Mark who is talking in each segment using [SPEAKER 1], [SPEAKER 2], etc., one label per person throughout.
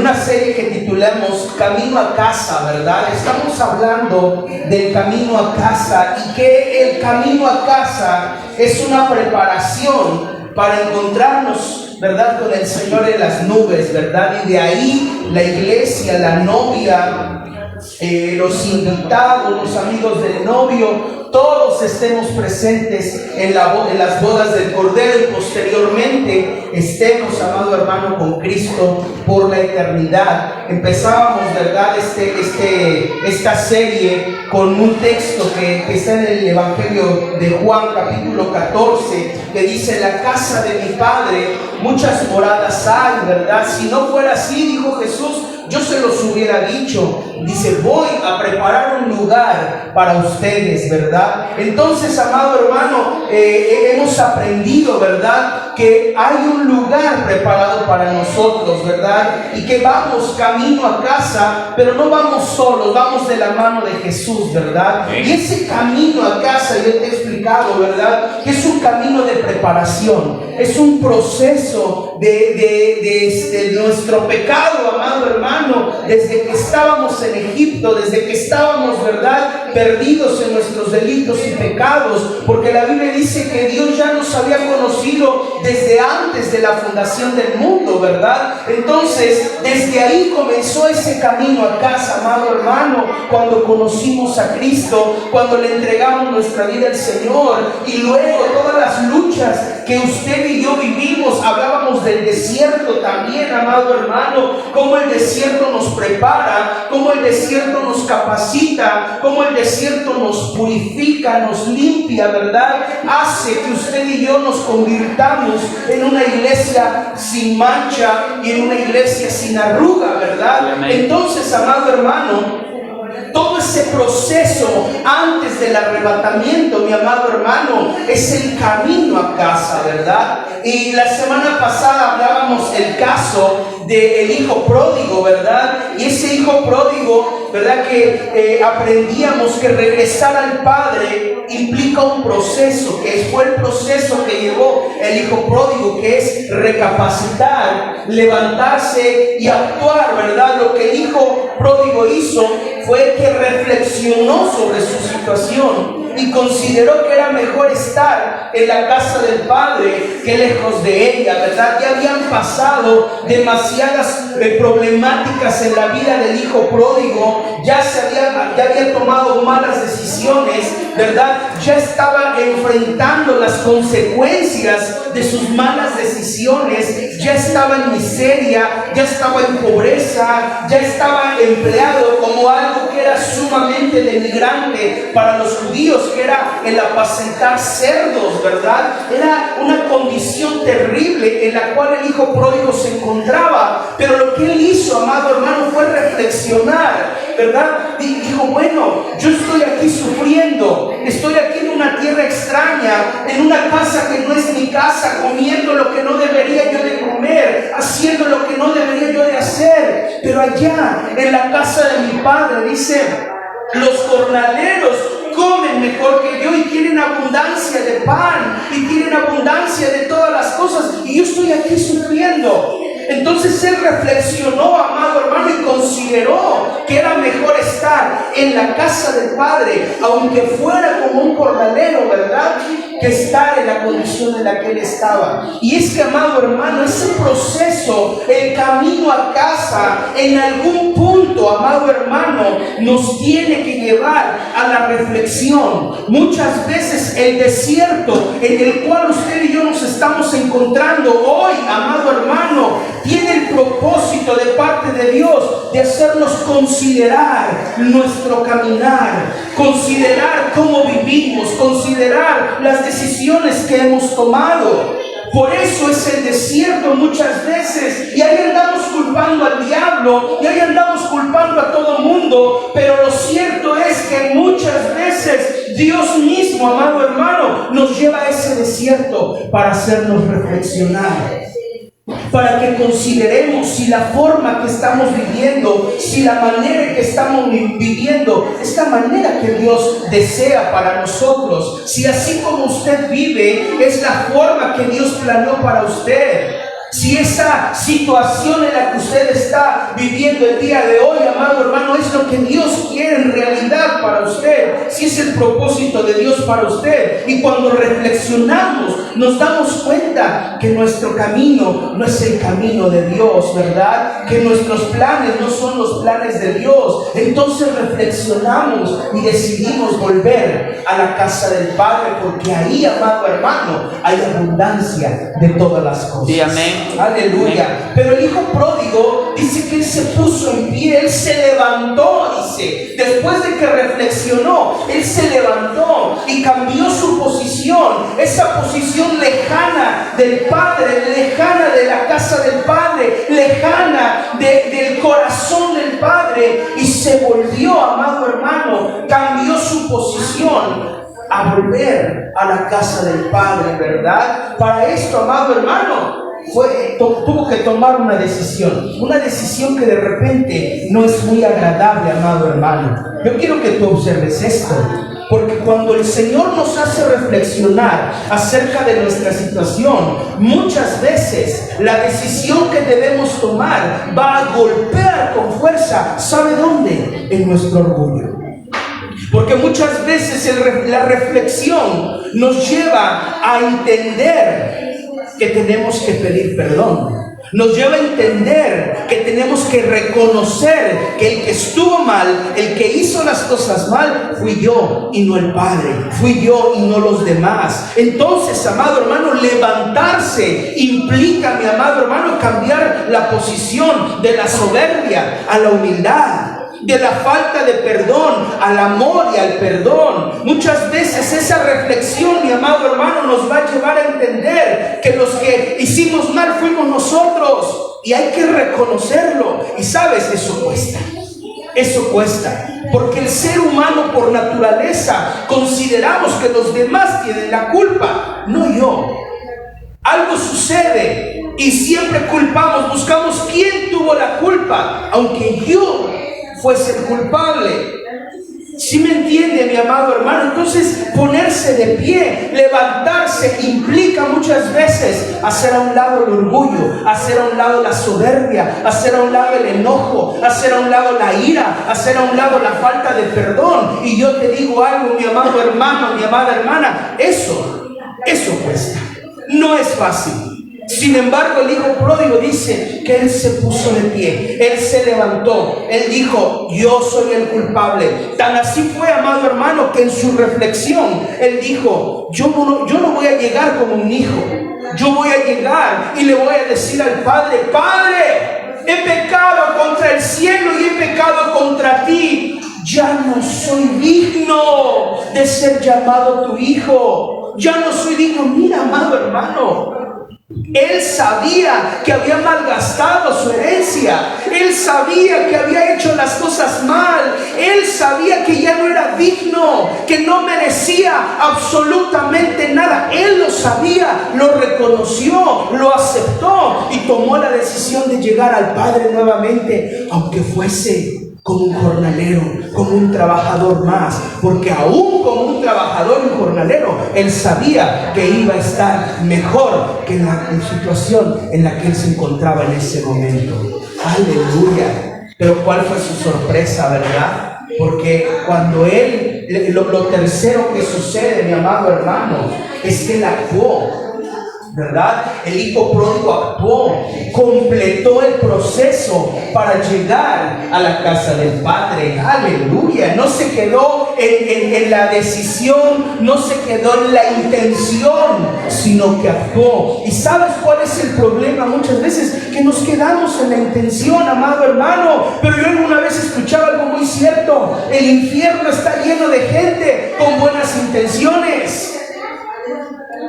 [SPEAKER 1] una serie que titulamos Camino a Casa, ¿verdad? Estamos hablando del camino a casa y que el camino a casa es una preparación para encontrarnos, ¿verdad?, con el Señor en las nubes, ¿verdad? Y de ahí la iglesia, la novia, los invitados, los amigos del novio, todos estemos presentes en las bodas del Cordero y posteriormente estemos, amado hermano, con Cristo por la eternidad. Empezábamos, ¿verdad?, esta serie con un texto que está en el Evangelio de Juan, capítulo 14, que dice: la casa de mi Padre muchas moradas hay, ¿verdad? Si no fuera así, dijo Jesús, yo se los hubiera dicho. Dice: voy a preparar un lugar para ustedes, ¿verdad? Entonces, amado hermano, hemos aprendido, ¿verdad?, que hay un lugar preparado para nosotros, ¿verdad? Y que vamos camino a casa, pero no vamos solos, vamos de la mano de Jesús, ¿verdad? Y ese camino a casa, yo te he explicado, ¿verdad?, que es un camino de preparación, es un proceso de nuestro pecado, amado hermano, desde que estábamos en Egipto, desde que estábamos, ¿verdad?, perdidos en nuestros delitos y pecados, porque la Biblia dice que Dios ya nos había conocido desde antes de la fundación del mundo, ¿verdad? Entonces, desde ahí comenzó ese camino a casa, amado hermano, cuando conocimos a Cristo, cuando le entregamos nuestra vida al Señor, y luego todas las luchas que usted y yo vivimos. Hablábamos del desierto también, amado hermano, cómo el desierto nos prepara, cómo el desierto nos capacita, cómo el desierto nos purifica, nos limpia, ¿verdad? Hace que usted y yo nos convirtamos en una iglesia sin mancha y en una iglesia sin arruga, ¿verdad? Entonces, amado hermano, todo ese proceso antes del arrebatamiento, mi amado hermano, es el camino a casa, ¿verdad? Y la semana pasada hablábamos el caso del hijo pródigo, ¿verdad? Y ese hijo pródigo, ¿verdad?, que aprendíamos que regresar al Padre implica un proceso, que fue el proceso que llevó el hijo pródigo, que es recapacitar, levantarse y actuar, ¿verdad? Lo que el hijo pródigo hizo fue que reflexionó sobre su situación y consideró que era mejor estar en la casa del Padre que lejos de ella, ¿verdad? Ya habían pasado demasiadas problemáticas en la vida del hijo pródigo, ya había tomado malas decisiones, ¿verdad? Ya estaba enfrentando las consecuencias de sus malas decisiones, ya estaba en miseria, ya estaba en pobreza, ya estaba empleado como algo que era sumamente denigrante para los judíos, que era el apacentar cerdos, ¿verdad? Era una condición terrible en la cual el hijo pródigo se encontraba. Pero lo que él hizo, amado hermano, fue reflexionar, ¿verdad? Dijo: bueno, yo estoy aquí sufriendo, estoy aquí en una tierra extraña, en una casa que no es mi casa, comiendo lo que no debería yo de comer, haciendo lo que no debería yo de hacer. Pero allá, en la casa de mi Padre, dice, los jornaleros comen mejor que yo y tienen abundancia de pan y tienen abundancia de todas las cosas, y yo estoy aquí sufriendo. Entonces él reflexionó, amado hermano, y consideró que era mejor estar en la casa del Padre, aunque fuera como un jornalero, ¿verdad?, que estar en la condición en la que él estaba. Y es que, amado hermano, ese proceso, el camino a casa, en algún punto, amado hermano, nos tiene que llevar a la reflexión. Muchas veces el desierto en el cual usted y yo nos estamos encontrando hoy, amado hermano, tiene el propósito de parte de Dios de hacernos considerar nuestro caminar, considerar cómo vivimos, considerar las decisiones que hemos tomado. Por eso es el desierto muchas veces, y ahí andamos culpando al diablo, y ahí andamos culpando a todo mundo, pero lo cierto es que muchas veces Dios mismo, amado hermano, nos lleva a ese desierto para hacernos reflexionar, para que consideremos si la forma que estamos viviendo, si la manera en que estamos viviendo es la manera que Dios desea para nosotros, si así como usted vive es la forma que Dios planeó para usted. Si esa situación en la que usted está viviendo el día de hoy, amado hermano, es lo que Dios quiere en realidad para usted, si es el propósito de Dios para usted, y cuando reflexionamos nos damos cuenta que nuestro camino no es el camino de Dios, ¿verdad? Que nuestros planes no son los planes de Dios. Entonces reflexionamos y decidimos volver a la casa del Padre, porque ahí, amado hermano, hay abundancia de todas las cosas.
[SPEAKER 2] Sí, amén.
[SPEAKER 1] Aleluya.
[SPEAKER 2] Amén.
[SPEAKER 1] Pero el hijo pródigo dice que él se puso en pie, él se levantó, dice, después de que reflexionó, él se levantó y cambió su posición, esa posición lejana del Padre, lejana de la casa del Padre, lejana del corazón del Padre, y se volvió, amado hermano, cambió su posición a volver a la casa del Padre, ¿verdad? Para esto, amado hermano, tuvo que tomar una decisión que de repente no es muy agradable, amado hermano. Yo quiero que tú observes esto, porque cuando el Señor nos hace reflexionar acerca de nuestra situación, muchas veces la decisión que debemos tomar va a golpear con fuerza, ¿sabe dónde? En nuestro orgullo. Porque muchas veces la reflexión nos lleva a entender que tenemos que pedir perdón. Nos lleva a entender que tenemos que reconocer que el que estuvo mal, el que hizo las cosas mal, fui yo y no el Padre, fui yo y no los demás. Entonces, amado hermano, levantarse implica, mi amado hermano, cambiar la posición de la soberbia a la humildad, de la falta de perdón al amor y al perdón. Muchas veces esa reflexión, mi amado hermano, nos va a llevar a entender que los que hicimos mal fuimos nosotros, y hay que reconocerlo. Y sabes, eso cuesta, porque el ser humano por naturaleza consideramos que los demás tienen la culpa, no yo. Algo sucede y siempre culpamos, buscamos quién tuvo la culpa, aunque yo fuese el culpable. ¿Sí me entiende, mi amado hermano? Entonces, ponerse de pie, levantarse, implica muchas veces hacer a un lado el orgullo, hacer a un lado la soberbia, hacer a un lado el enojo, hacer a un lado la ira, hacer a un lado la falta de perdón. Y yo te digo algo, mi amado hermano, mi amada hermana, eso cuesta. No es fácil. Sin embargo, el hijo pródigo dice que él se puso de pie, él se levantó, él dijo: yo soy el culpable. Tan así fue, amado hermano, que en su reflexión él dijo: yo no voy a llegar como un hijo, yo voy a llegar y le voy a decir al Padre: Padre, he pecado contra el cielo y he pecado contra ti, ya no soy digno de ser llamado tu hijo, ya no soy digno. Mira, amado hermano, él sabía que había malgastado su herencia, él sabía que había hecho las cosas mal, él sabía que ya no era digno, que no merecía absolutamente nada. Él lo sabía, lo reconoció, lo aceptó y tomó la decisión de llegar al Padre nuevamente, aunque fuese como un jornalero, como un trabajador más, porque aún como un trabajador y un jornalero, él sabía que iba a estar mejor que la situación en la que él se encontraba en ese momento. Aleluya. Pero ¿cuál fue su sorpresa, verdad? Porque cuando él, lo tercero que sucede, mi amado hermano, es que él actuó, ¿verdad? El hijo pródigo actuó, completó el proceso para llegar a la casa del Padre. Aleluya. No se quedó en la decisión, no se quedó en la intención, sino que actuó. ¿Y sabes cuál es el problema? Muchas veces que nos quedamos en la intención, amado hermano. Pero yo alguna vez escuchaba algo muy cierto: el infierno está lleno de gente con buenas intenciones.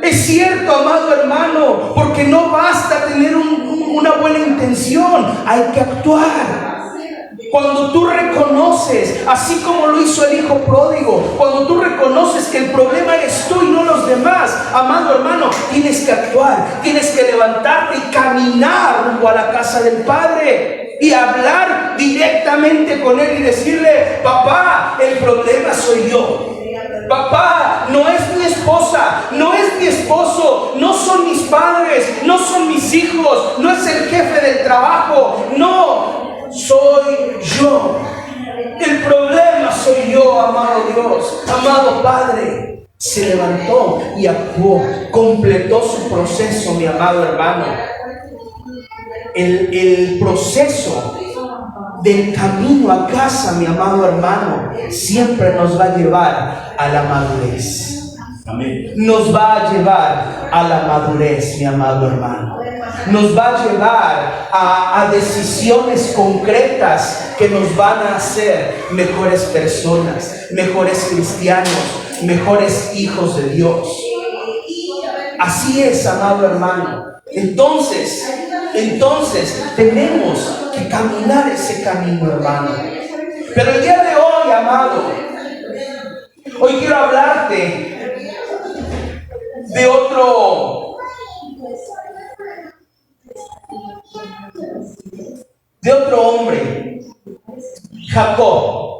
[SPEAKER 1] Es cierto, amado hermano, porque no basta tener una buena intención, hay que actuar. Cuando tú reconoces, así como lo hizo el hijo pródigo, cuando tú reconoces que el problema eres tú y no los demás, amado hermano, tienes que actuar, tienes que levantarte y caminar rumbo a la casa del Padre y hablar directamente con Él y decirle: papá, el problema soy yo. Papá, no es mi esposa, no es mi esposo, no son mis padres, no son mis hijos, no es el jefe del trabajo, no, soy yo. El problema soy yo, amado Dios, amado Padre. Se levantó y actuó, completó su proceso, mi amado hermano. El proceso del camino a casa, mi amado hermano, siempre nos va a llevar a la madurez. Amén. Nos va a llevar a la madurez, mi amado hermano. Nos va a llevar a decisiones concretas que nos van a hacer mejores personas, mejores cristianos, mejores hijos de Dios. Así es, amado hermano. Entonces tenemos que caminar ese camino, hermano. Pero el día de hoy, amado, hoy quiero hablarte de otro hombre, Jacob.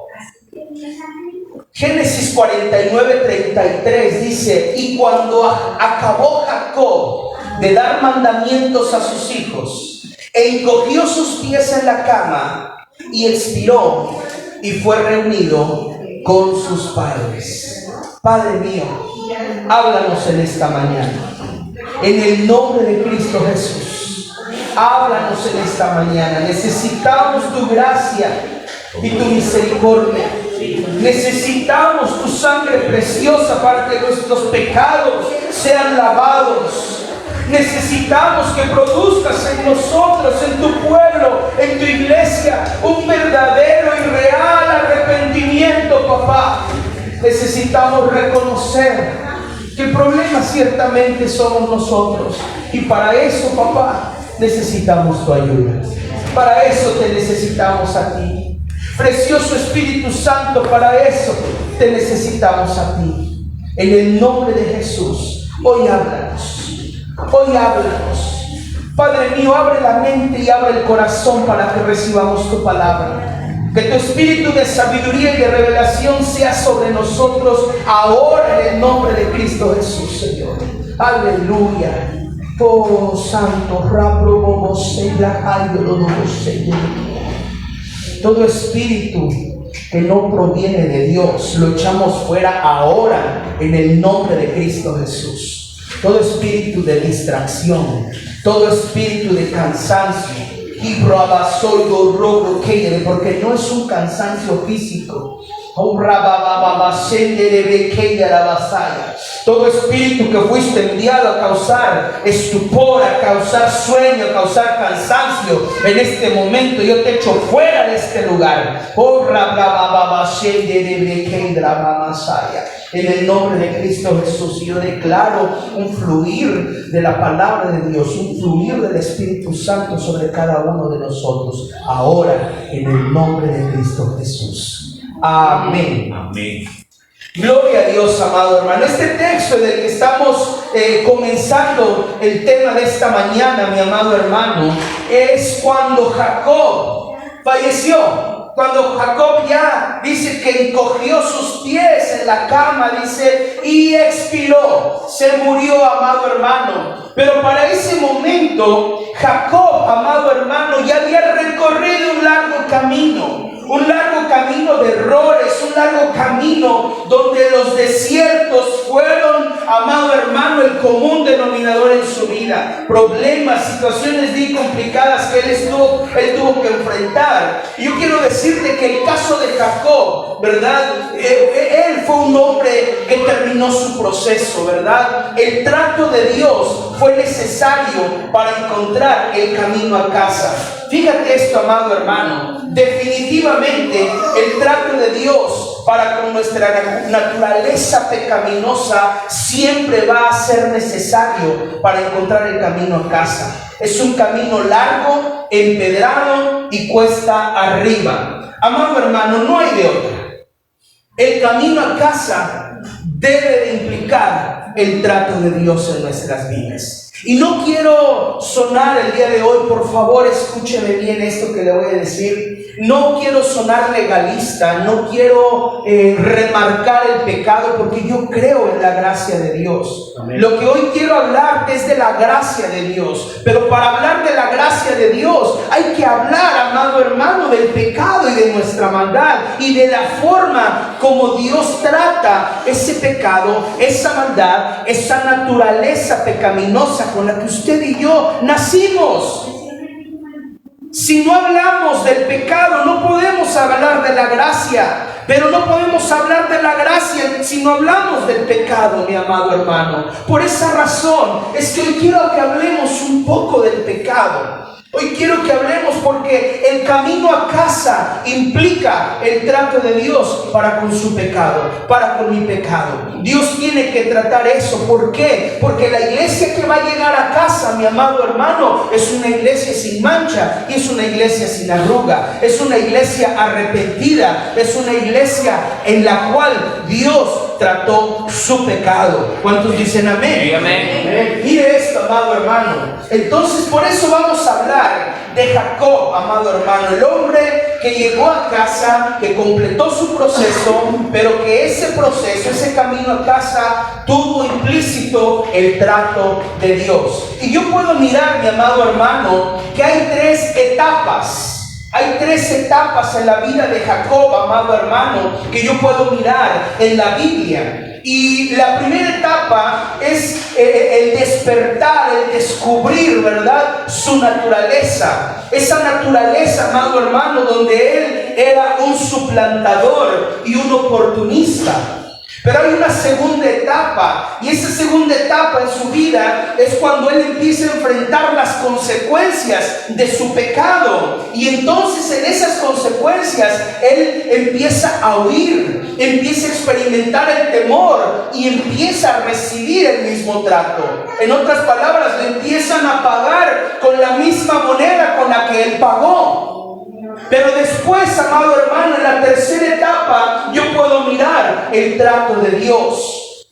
[SPEAKER 1] Génesis 49:33 dice: y cuando acabó Jacob de dar mandamientos a sus hijos, encogió sus pies en la cama y expiró, y fue reunido con sus padres. Padre mío, háblanos en esta mañana, en el nombre de Cristo Jesús. Háblanos en esta mañana. Necesitamos tu gracia y tu misericordia. Necesitamos tu sangre preciosa para que nuestros pecados sean lavados. Necesitamos que produzcas en nosotros, en tu pueblo, en tu iglesia, un verdadero y real arrepentimiento, papá. Necesitamos reconocer que el problema ciertamente somos nosotros. Y para eso, papá, necesitamos tu ayuda. Para eso te necesitamos a ti. Precioso Espíritu Santo, para eso te necesitamos a ti. En el nombre de Jesús, hoy háblanos. Hoy háblanos. Padre mío, abre la mente y abre el corazón para que recibamos tu palabra. Que tu espíritu de sabiduría y de revelación sea sobre nosotros ahora en el nombre de Cristo Jesús, Señor. Aleluya. Oh Santo, todo espíritu que no proviene de Dios lo echamos fuera ahora en el nombre de Cristo Jesús. Todo espíritu de distracción, todo espíritu de cansancio, porque no es un cansancio físico. Todo espíritu que fuiste enviado a causar estupor, a causar sueño, a causar cansancio, en este momento yo te echo fuera de este lugar. En el nombre de Cristo Jesús, yo declaro un fluir de la palabra de Dios, un fluir del Espíritu Santo sobre cada uno de nosotros, ahora en el nombre de Cristo Jesús. Amén. Amén. Gloria a Dios, amado hermano. Este texto del que estamos comenzando el tema de esta mañana, mi amado hermano, es cuando Jacob falleció. Cuando Jacob ya dice que encogió sus pies en la cama, dice, y expiró, se murió, amado hermano. Pero para ese momento, Jacob, amado hermano, ya había recorrido un largo camino de errores, un largo camino donde los desiertos fueron, amado hermano, el común denominador en su vida. Problemas, situaciones bien complicadas que él tuvo que enfrentar. Y yo quiero decirte que el caso de Jacob, ¿verdad? Él fue un hombre que terminó su proceso, ¿verdad? El trato de Dios fue necesario para encontrar el camino a casa. Fíjate esto, amado hermano, definitivamente el trato de Dios para con nuestra naturaleza pecaminosa siempre va a ser necesario para encontrar el camino a casa. Es un camino largo, empedrado y cuesta arriba. Amado hermano, no hay de otra. El camino a casa debe de implicar el trato de Dios en nuestras vidas. Y no quiero sonar el día de hoy, por favor, escúcheme bien esto que le voy a decir. No quiero sonar legalista, no quiero remarcar el pecado, porque yo creo en la gracia de Dios. Amén. Lo que hoy quiero hablar es de la gracia de Dios, pero para hablar de la gracia de Dios hay que hablar, amado hermano, del pecado y de nuestra maldad y de la forma como Dios trata ese pecado, esa maldad, esa naturaleza pecaminosa con la que usted y yo nacimos. Si no hablamos del pecado, no podemos hablar de la gracia. Pero no podemos hablar de la gracia si no hablamos del pecado, mi amado hermano. Por esa razón es que hoy quiero que hablemos un poco del pecado. Hoy quiero que hablemos porque el camino a casa implica el trato de Dios para con su pecado, para con mi pecado. Dios tiene que tratar eso. ¿Por qué? Porque la iglesia que va a llegar a casa, mi amado hermano, es una iglesia sin mancha y es una iglesia sin arruga. Es una iglesia arrepentida. Es una iglesia en la cual Dios trató su pecado. ¿Cuántos dicen amén? Sí, amén. Mire esto, amado hermano. Entonces, por eso vamos a hablar de Jacob, amado hermano, el hombre que llegó a casa, que completó su proceso, pero que ese proceso, ese camino a casa, tuvo implícito el trato de Dios. Y yo puedo mirar, mi amado hermano, que hay tres etapas. Hay tres etapas en la vida de Jacob, amado hermano, que yo puedo mirar en la Biblia. Y la primera etapa es el despertar, el descubrir, ¿verdad?, su naturaleza. Esa naturaleza, amado hermano, donde él era un suplantador y un oportunista. Pero hay una segunda etapa, y esa segunda etapa en su vida es cuando él empieza a enfrentar las consecuencias de su pecado. Y entonces en esas consecuencias él empieza a huir, empieza a experimentar el temor y empieza a recibir el mismo trato. En otras palabras, le empiezan a pagar con la misma moneda con la que él pagó. Pero después, amado hermano, en la tercera etapa yo puedo mirar el trato de Dios.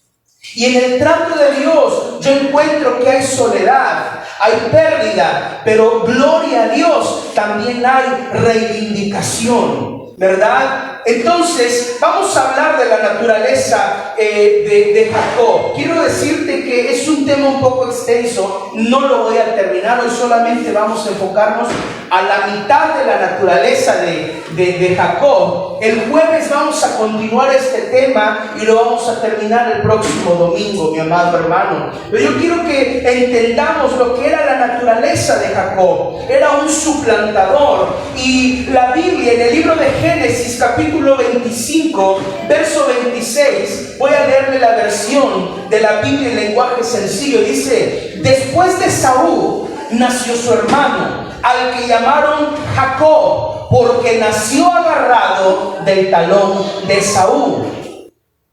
[SPEAKER 1] Y en el trato de Dios yo encuentro que hay soledad, hay pérdida, pero gloria a Dios, también hay reivindicación, ¿verdad? Entonces, vamos a hablar de la naturaleza de Jacob. Quiero decirte que es un tema un poco extenso, no lo voy a terminar, hoy solamente vamos a enfocarnos a la mitad de la naturaleza de Jacob. El jueves vamos a continuar este tema y lo vamos a terminar el próximo domingo, mi amado hermano. Pero yo quiero que entendamos lo que era la naturaleza de Jacob. Era un suplantador. Y la Biblia, en el libro de Génesis, capítulo 25, verso 26, voy a leerle la versión de la Biblia en lenguaje sencillo. Dice: después de Saúl nació su hermano, al que llamaron Jacob, porque nació agarrado del talón de Saúl.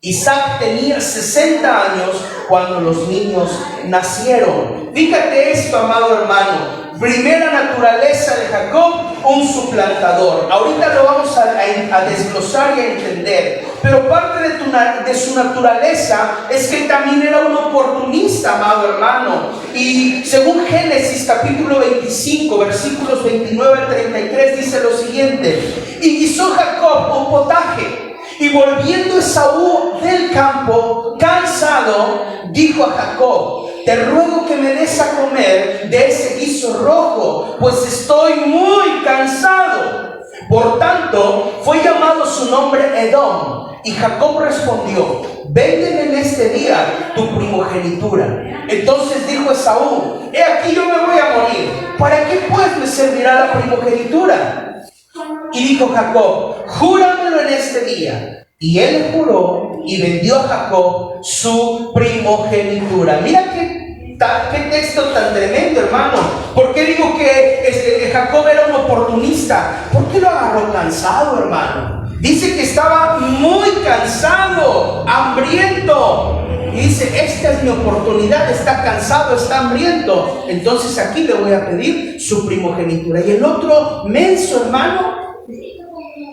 [SPEAKER 1] Isaac tenía 60 años cuando los niños nacieron. Fíjate esto, amado hermano. Primera naturaleza de Jacob, un suplantador. Ahorita lo vamos a desglosar y a entender. Pero parte de su naturaleza es que también era un oportunista, amado hermano. Y según Génesis capítulo 25, versículos 29 al 33, dice lo siguiente: y guisó Jacob un potaje. Y volviendo Esaú del campo, cansado, dijo a Jacob: te ruego que me des a comer de ese guiso rojo, pues estoy muy cansado. Por tanto, fue llamado su nombre Edom. Y Jacob respondió: véndeme en este día tu primogenitura. Entonces dijo Esaú: he aquí yo me voy a morir, ¿para qué pues me servirá la primogenitura? Y dijo Jacob: júramelo en este día. Y él juró y vendió a Jacob su primogenitura. Mira qué texto tan tremendo, hermano. ¿Por qué digo que Jacob era un oportunista? ¿Por qué lo agarró cansado, hermano? Dice que estaba muy cansado, hambriento. Y dice: esta es mi oportunidad, está cansado, está hambriento. Entonces aquí le voy a pedir su primogenitura. Y el otro menso, hermano: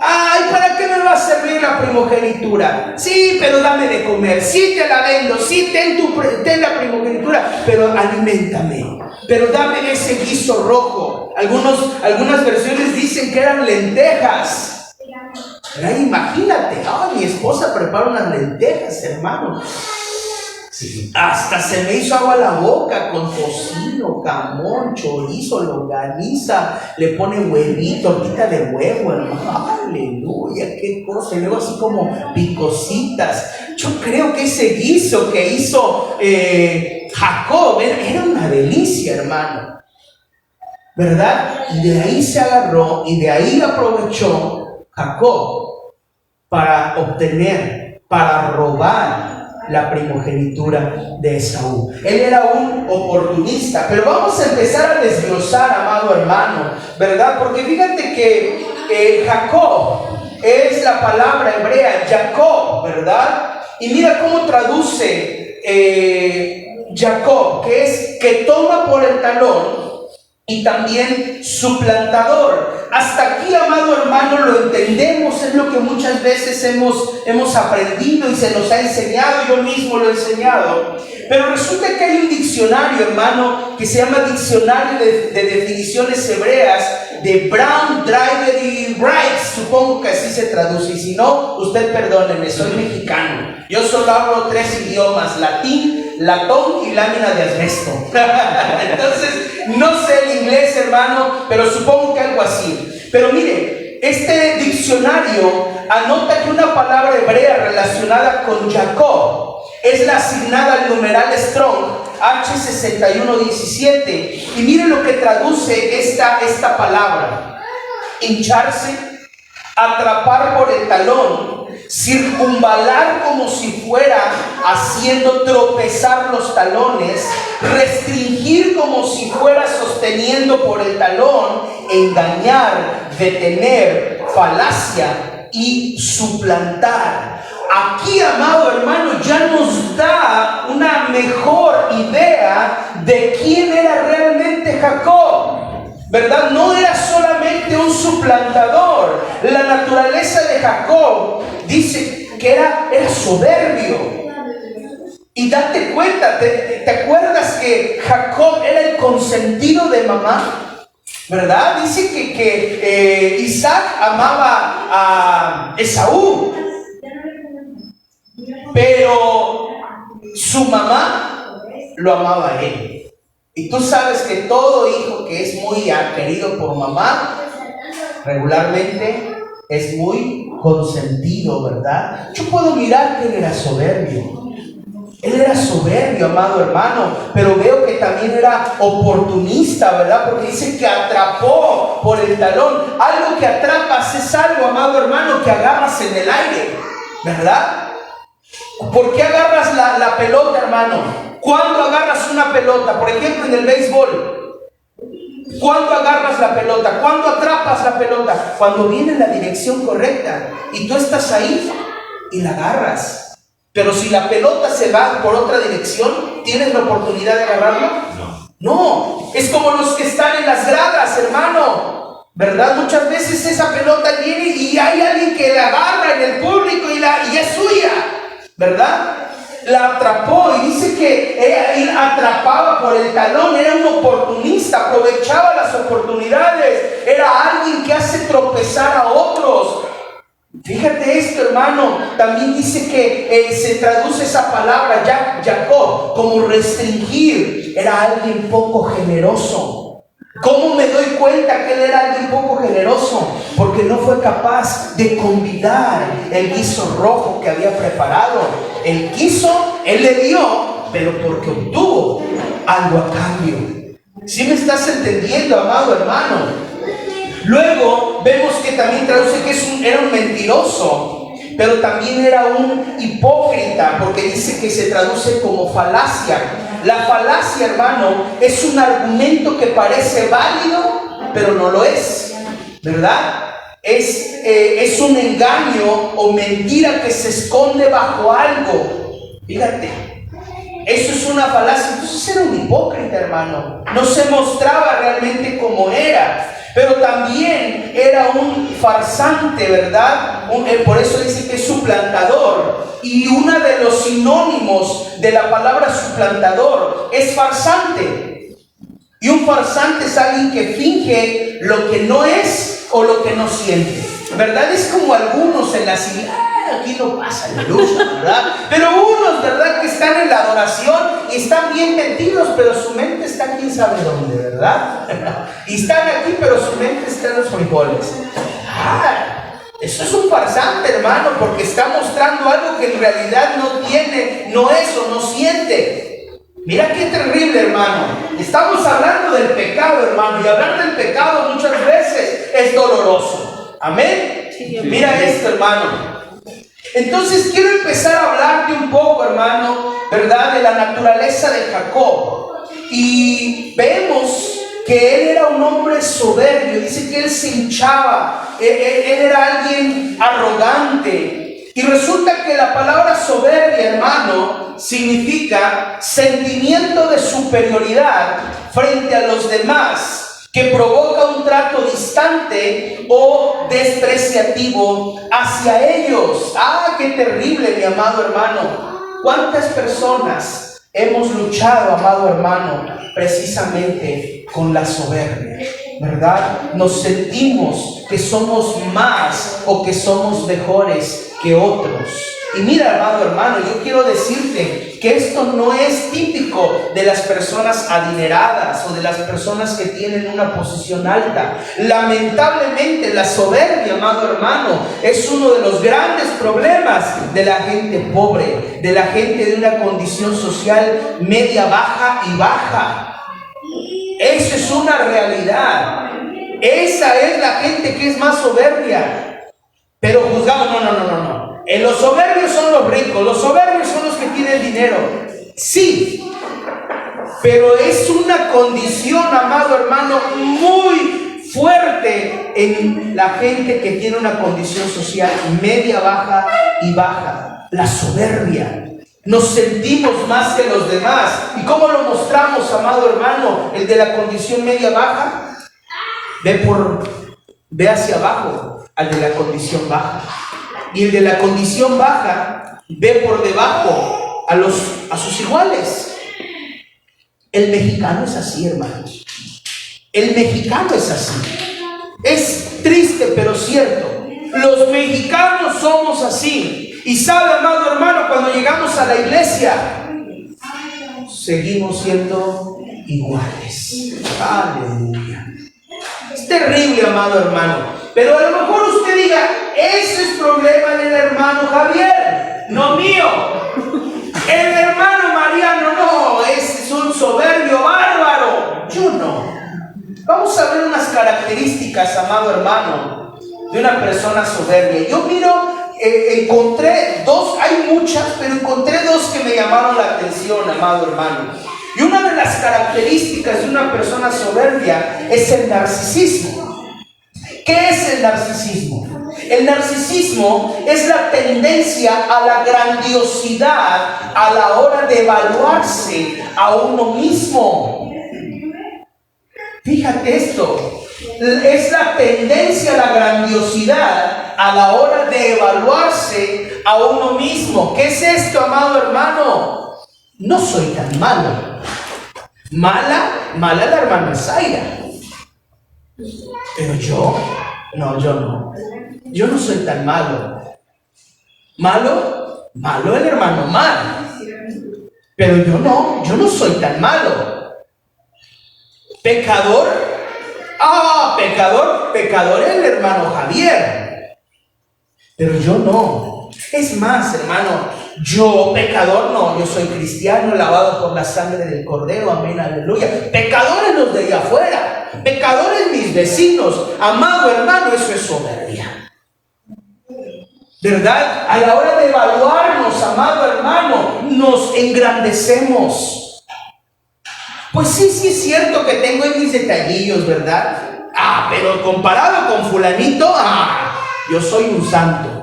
[SPEAKER 1] ay, ¿para qué me va a servir la la primogenitura. Sí, pero dame de comer. Sí, te la vendo. Sí, ten la primogenitura, pero aliméntame. Pero dame ese guiso rojo. Algunas versiones dicen que eran lentejas. Imagínate, mi esposa prepara unas lentejas, hermano. Sí. Hasta se me hizo agua la boca con tocino, jamón, chorizo, longaniza, le pone huevito, tortita de huevo, hermano. Aleluya, qué cosa. Y luego así como picositas. Yo creo que ese guiso que hizo Jacob era una delicia, hermano, ¿verdad? Y de ahí se agarró y de ahí aprovechó Jacob para obtener, para robar la primogenitura de Esaú. Él era un oportunista, pero vamos a empezar a desglosar, amado hermano, ¿verdad? Porque fíjate que Jacob es la palabra hebrea, Jacob, ¿verdad? Y mira cómo traduce Jacob, que es que toma por el talón, y también suplantador. Hasta aquí, amado hermano, lo entendemos, es lo que muchas veces hemos aprendido y se nos ha enseñado, yo mismo lo he enseñado. Pero resulta que hay un diccionario, hermano, que se llama Diccionario de Definiciones Hebreas, de Brown, Driver y Wright, supongo que así se traduce, y si no, usted perdóneme, soy mexicano. Yo solo hablo 3 idiomas, latín, latón y lámina de asbesto. Entonces, no sé el inglés, hermano, pero supongo que algo así. Pero mire, este diccionario anota que una palabra hebrea relacionada con Jacob es la asignada al numeral Strong, H6117. Y mire lo que traduce esta palabra: hincharse, atrapar por el talón, circunvalar como si fuera haciendo tropezar los talones, restringir como si fuera sosteniendo por el talón, engañar, detener, falacia y suplantar. Aquí, amado hermano, ya nos da una mejor idea de quién era realmente Jacob, ¿verdad? No era solamente un suplantador. La naturaleza de Jacob dice que era soberbio. Y date cuenta, ¿te acuerdas que Jacob era el consentido de mamá? ¿Verdad? Dice que Isaac amaba a Esaú, pero su mamá lo amaba a él. Y tú sabes que todo hijo que es muy querido por mamá, regularmente es muy consentido, ¿verdad? Yo puedo mirar que él era soberbio. Él era soberbio, amado hermano, pero veo que también era oportunista, ¿verdad? Porque dice que atrapó por el talón. Algo que atrapas es algo, amado hermano, que agarras en el aire, ¿verdad? ¿Por qué agarras la pelota, hermano? ¿Cuándo agarras una pelota? Por ejemplo, en el béisbol. ¿Cuándo agarras la pelota? ¿Cuándo atrapas la pelota? Cuando viene en la dirección correcta y tú estás ahí y la agarras. Pero si la pelota se va por otra dirección, ¿tienes la oportunidad de agarrarla? No. Es como los que están en las gradas, hermano, ¿verdad? Muchas veces esa pelota viene y hay alguien que la agarra en el público y es suya, ¿verdad? La atrapó y dice que él atrapaba por el talón, era un oportunista, aprovechaba las oportunidades, era alguien que hace tropezar a otros. Fíjate esto, hermano, también dice que se traduce esa palabra Jacob como restringir, era alguien poco generoso. ¿Cómo me doy cuenta que él era alguien poco generoso? Porque no fue capaz de convidar el guiso rojo que había preparado. El guiso él le dio, pero porque obtuvo algo a cambio. ¿Sí me estás entendiendo, amado hermano? Luego vemos que también traduce que era un mentiroso, pero también era un hipócrita, porque dice que se traduce como falacia. La falacia, hermano, es un argumento que parece válido, pero no lo es, ¿verdad? Es un engaño o mentira que se esconde bajo algo. Fíjate, eso es una falacia. Entonces era un hipócrita, hermano. No se mostraba realmente como era. pero también era un farsante, ¿verdad? Por eso dice que es suplantador. Y uno de los sinónimos de la palabra suplantador es farsante. Y un farsante es alguien que finge lo que no es o lo que no siente, ¿verdad? Es como algunos en la iglesia, aquí no pasa la luz, ¿verdad? Pero unos, ¿verdad?, que están en la adoración y están bien metidos, pero su mente está quién sabe dónde, ¿verdad? Y están aquí, pero su mente está en los frijoles. Eso es un farsante, hermano, porque está mostrando algo que en realidad no tiene, no es o no siente. Mira qué terrible, hermano. Estamos hablando del pecado, hermano, y hablar del pecado muchas veces es doloroso. Amén. Mira esto, hermano. Entonces quiero empezar a hablarte un poco, hermano, ¿verdad?, de la naturaleza de Jacob. Y vemos que él era un hombre soberbio. Dice que él se hinchaba, él era alguien arrogante. Y resulta que la palabra soberbia, hermano, significa sentimiento de superioridad frente a los demás, que provoca un trato distante o despreciativo hacia ellos. ¡Qué terrible, mi amado hermano! ¿Cuántas personas hemos luchado, amado hermano, precisamente con la soberbia, ¿verdad? Nos sentimos que somos más o que somos mejores que otros. Y mira, amado hermano, yo quiero decirte que esto no es típico de las personas adineradas o de las personas que tienen una posición alta. Lamentablemente, la soberbia, amado hermano, es uno de los grandes problemas de la gente pobre, de la gente de una condición social media, baja y baja. Eso es una realidad. Esa es la gente que es más soberbia. Pero juzgamos, no. Los soberbios son los ricos, los soberbios son los que tienen dinero. Sí, pero es una condición, amado hermano, muy fuerte en la gente que tiene una condición social media, baja y baja. La soberbia. Nos sentimos más que los demás. ¿Y cómo lo mostramos, amado hermano? El de la condición media, baja, ve hacia abajo al de la condición baja. Y el de la condición baja ve por debajo a sus iguales. El mexicano es así, hermanos. El mexicano es así. Es triste, pero cierto. Los mexicanos somos así. Y sabe, amado hermano, cuando llegamos a la iglesia, seguimos siendo iguales. Aleluya. Es terrible, amado hermano. Pero a lo mejor usted diga, ese es problema del hermano Javier, no mío. El hermano Mariano no, es un soberbio bárbaro. Yo no. Vamos a ver unas características, amado hermano, de una persona soberbia. Yo encontré dos, hay muchas, pero encontré dos que me llamaron la atención, amado hermano. Y una de las características de una persona soberbia es el narcisismo. ¿Qué es el narcisismo? El narcisismo es la tendencia a la grandiosidad a la hora de evaluarse a uno mismo. Fíjate esto, es la tendencia a la grandiosidad a la hora de evaluarse a uno mismo. ¿Qué es esto, amado hermano? No soy tan malo. Mala la hermana Zaira. Pero yo no. Yo no soy tan malo. Malo el hermano mal. Pero yo no soy tan malo. Pecador es el hermano Javier. Pero yo no. Es más, hermano, yo pecador no, yo soy cristiano, lavado por la sangre del Cordero, amén, aleluya. Pecadores los de allá afuera, pecadores mis vecinos, amado hermano, eso es soberbia. ¿Verdad? A la hora de evaluarnos, amado hermano, nos engrandecemos. Pues sí es cierto que tengo mis detallillos, ¿verdad? Pero comparado con fulanito, yo soy un santo.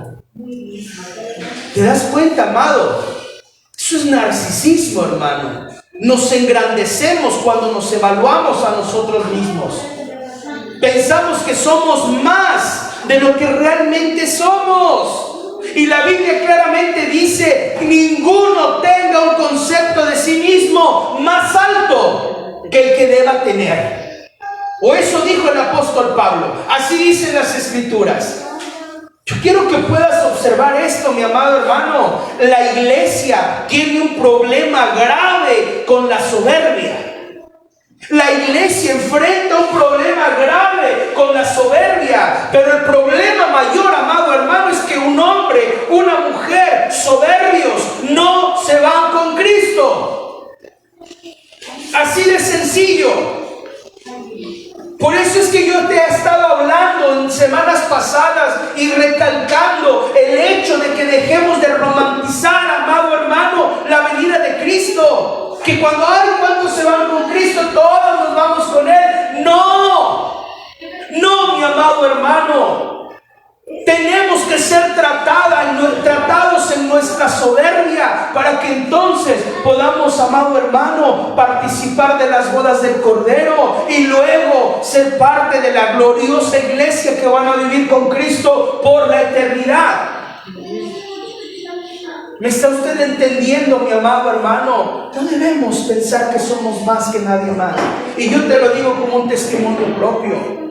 [SPEAKER 1] ¿Te das cuenta, amado? Eso es narcisismo, hermano. Nos engrandecemos cuando nos evaluamos a nosotros mismos. Pensamos que somos más de lo que realmente somos. Y la Biblia claramente dice: ninguno tenga un concepto de sí mismo más alto que el que deba tener. O eso dijo el apóstol Pablo. Así dicen las Escrituras. Yo quiero que puedas observar esto, mi amado hermano. La iglesia tiene un problema grave con la soberbia. La iglesia enfrenta un problema grave con la soberbia. Pero el problema mayor, amado hermano, es que un hombre, una mujer soberbios no se van con Cristo. Así de sencillo. Por eso es que yo te he estado hablando en semanas pasadas y recalcando el hecho de que dejemos de romantizar, amado hermano, la venida de Cristo. Que cuando hay cuantos se van con Cristo, todos nos vamos con Él. No, mi amado hermano. Tenemos que ser tratados en nuestra soberbia para que entonces podamos, amado hermano, participar de las bodas del Cordero y luego ser parte de la gloriosa iglesia que van a vivir con Cristo por la eternidad. ¿Me está usted entendiendo, mi amado hermano? No debemos pensar que somos más que nadie más. Y yo te lo digo como un testimonio propio.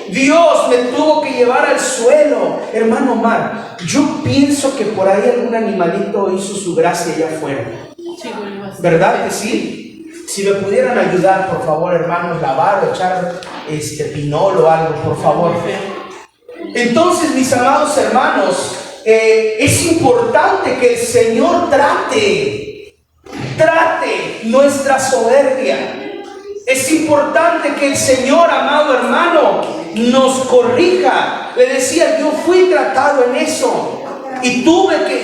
[SPEAKER 1] Dios me tuvo que llevar al suelo, hermano Omar. Yo pienso que por ahí algún animalito hizo su gracia allá afuera. ¿Verdad que sí? Si me pudieran ayudar, por favor, hermanos, lavar o echar pinol o algo, por favor. Entonces, mis amados hermanos, es importante que el Señor trate nuestra soberbia. Es importante que el Señor, amado hermano, nos corrija. Le decía, yo fui tratado en eso. Y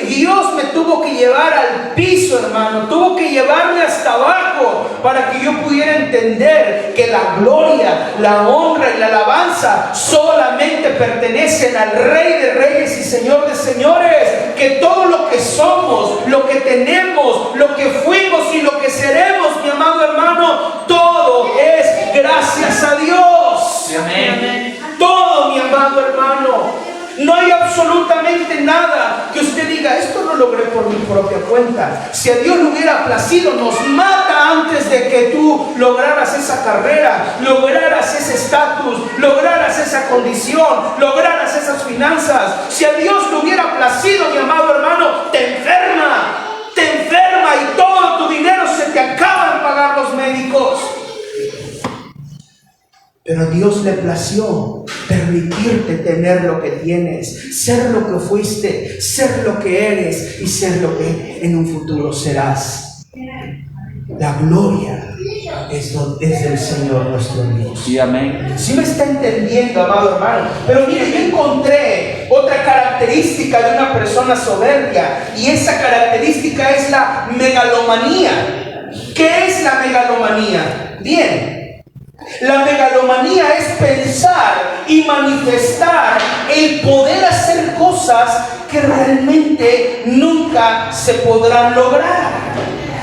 [SPEAKER 1] Dios me tuvo que llevar al piso, hermano. Tuvo que llevarme hasta abajo para que yo pudiera entender que la gloria, la honra y la alabanza solamente pertenecen al Rey de Reyes y Señor de Señores. Que todo lo que somos, lo que tenemos, lo que fuimos y lo que seremos, mi amado hermano, todo es gracias a Dios. Amén. Todo, mi amado hermano. No hay absolutamente nada que usted diga, esto lo logré por mi propia cuenta. Si a Dios le hubiera placido, nos mata antes de que tú lograras esa carrera, lograras ese estatus, lograras esa condición, lograras esas finanzas. Si a Dios le hubiera placido, mi amado hermano, te enferma y todo tu dinero se te acaba en pagar los médicos. Pero a Dios le plació permitirte tener lo que tienes, ser lo que fuiste, ser lo que eres y ser lo que en un futuro serás. La gloria es del Señor nuestro Dios.
[SPEAKER 2] Sí, amén.
[SPEAKER 1] ¿Sí me está entendiendo, amado hermano? Pero mire, yo encontré otra característica de una persona soberbia, y esa característica es la megalomanía. ¿Qué es la megalomanía? Bien. La megalomanía es pensar y manifestar el poder hacer cosas que realmente nunca se podrán lograr.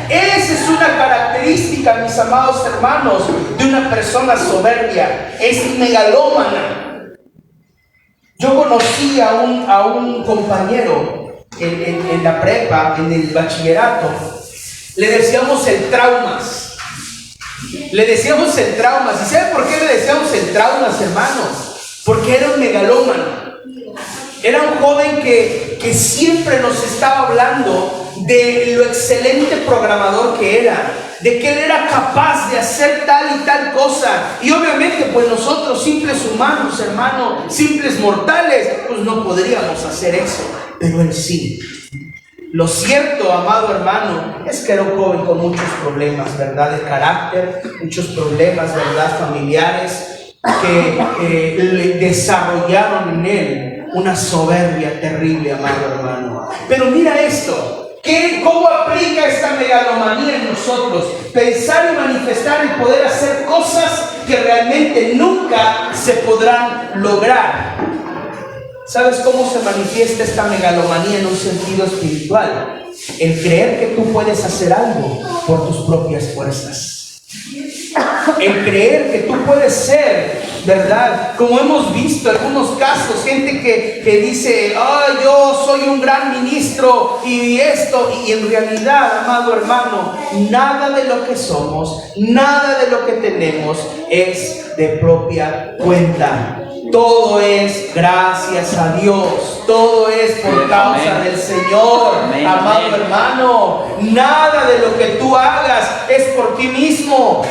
[SPEAKER 1] Esa es una característica, mis amados hermanos, de una persona soberbia. Es megalómana. Yo conocí a un compañero en la prepa, en el bachillerato. Le decíamos el traumas. Le decíamos el traumas. ¿Y saben por qué le decíamos el traumas, hermanos? Porque era un megalómano. Era un joven que siempre nos estaba hablando de lo excelente programador que era, de que él era capaz de hacer tal y tal cosa. Y obviamente pues nosotros, simples humanos, hermano, simples mortales, pues no podríamos hacer eso. Pero él sí. Lo cierto, amado hermano, es que era un joven con muchos problemas, ¿verdad? De carácter, muchos problemas, ¿verdad? Familiares, que le desarrollaron en él una soberbia terrible, amado hermano. Pero mira esto, ¿cómo aplica esta megalomanía en nosotros? Pensar y manifestar el poder hacer cosas que realmente nunca se podrán lograr. ¿Sabes cómo se manifiesta esta megalomanía en un sentido espiritual? El creer que tú puedes hacer algo por tus propias fuerzas. en creer que tú puedes ser, ¿verdad? Como hemos visto algunos casos, gente que dice, yo soy un gran ministro y esto, y en realidad, amado hermano, nada de lo que somos, nada de lo que tenemos es de propia cuenta. Todo es gracias a Dios, todo es por causa del Señor, amado hermano. Nada de lo que tú hagas es por ti mismo.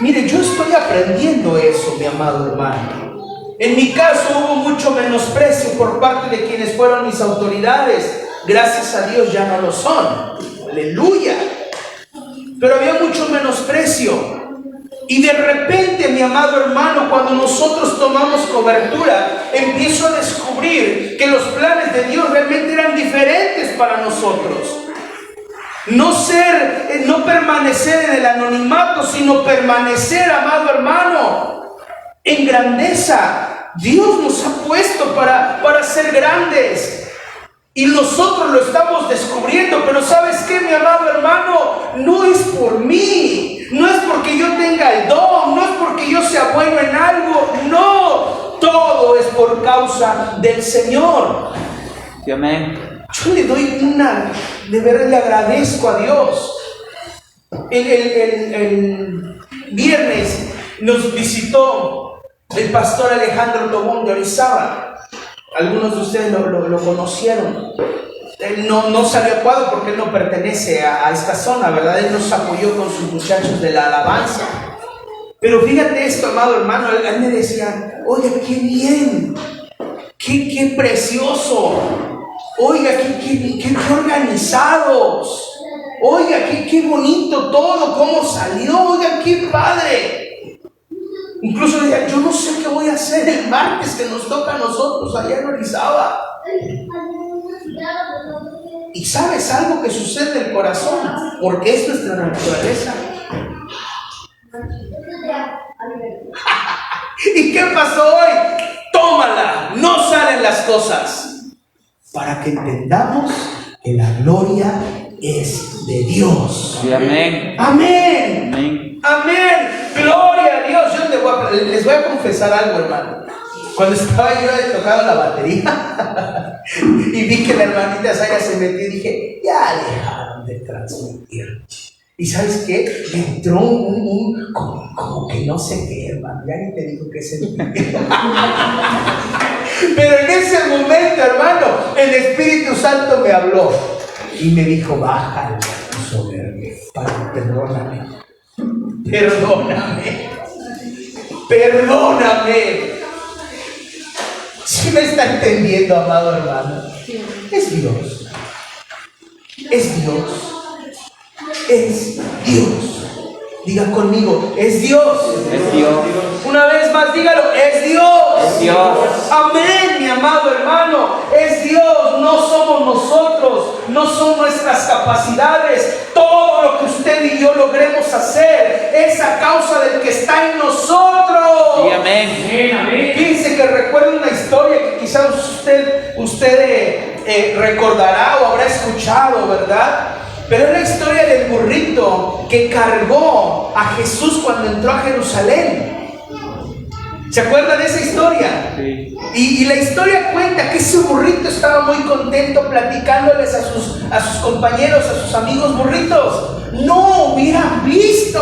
[SPEAKER 1] Mire, yo estoy aprendiendo eso, mi amado hermano. En mi caso hubo mucho menosprecio por parte de quienes fueron mis autoridades. Gracias a Dios ya no lo son. Aleluya. Pero había mucho menosprecio. Y de repente, mi amado hermano, cuando nosotros tomamos cobertura, empiezo a descubrir que los planes de Dios realmente eran diferentes para nosotros. No permanecer en el anonimato, sino permanecer, amado hermano, en grandeza. Dios nos ha puesto para ser grandes. Y nosotros lo estamos descubriendo, pero ¿sabes qué, mi amado hermano? No es por mí, no es porque yo tenga el don, no es porque yo sea bueno en algo, no, todo es por causa del Señor.
[SPEAKER 2] Amén.
[SPEAKER 1] Yo le doy de verdad le agradezco a Dios. El viernes nos visitó el pastor Alejandro Tobón de Orizaba. Algunos de ustedes lo conocieron. Él no salió a Cuadro porque él no pertenece a esta zona, ¿verdad? Él nos apoyó con sus muchachos de la alabanza. Pero fíjate esto, amado hermano, él me decía, oye, qué bien, qué precioso, oiga, qué organizados, oiga, qué bonito todo, cómo salió, oiga, qué padre. Incluso decía, yo no sé qué voy a hacer el martes que nos toca a nosotros allá en Orizaba. Y sabes algo que sucede en el corazón, porque es nuestra naturaleza. ¿Y qué pasó hoy? Tómala, no salen las cosas. Para que entendamos que la gloria es de Dios.
[SPEAKER 2] Sí, amén.
[SPEAKER 1] Amén.
[SPEAKER 2] Amén.
[SPEAKER 1] Amén. Gloria a Dios. Yo les voy a confesar algo, hermano. Cuando estaba yo tocando la batería y vi que la hermanita Zaira se metió, dije, ya dejaron de transmitir. ¿Y sabes qué? Me entró como que no sé qué, hermano. Ya ni te digo qué sentí. Pero en ese momento, hermano, el Espíritu Santo me habló y me dijo, bájale a tu soberbia, perdóname. ¿Sí me está entendiendo, amado hermano? Es Dios. Es Dios. Es Dios. Diga conmigo, es Dios.
[SPEAKER 2] Es Dios.
[SPEAKER 1] Una vez más, dígalo, es Dios.
[SPEAKER 2] Es Dios.
[SPEAKER 1] Amén, mi amado hermano. Es Dios, no somos nosotros, no son nuestras capacidades. Todo lo que usted y yo logremos hacer es a causa del que está en nosotros.
[SPEAKER 2] Sí, amén.
[SPEAKER 1] Fíjense que recuerdo una historia que quizás usted recordará o habrá escuchado, ¿verdad? Pero es la historia del burrito que cargó a Jesús cuando entró a Jerusalén. ¿Se acuerdan de esa historia?
[SPEAKER 2] Sí.
[SPEAKER 1] Y la historia cuenta que ese burrito estaba muy contento platicándoles a sus compañeros, a sus amigos burritos. No hubieran visto,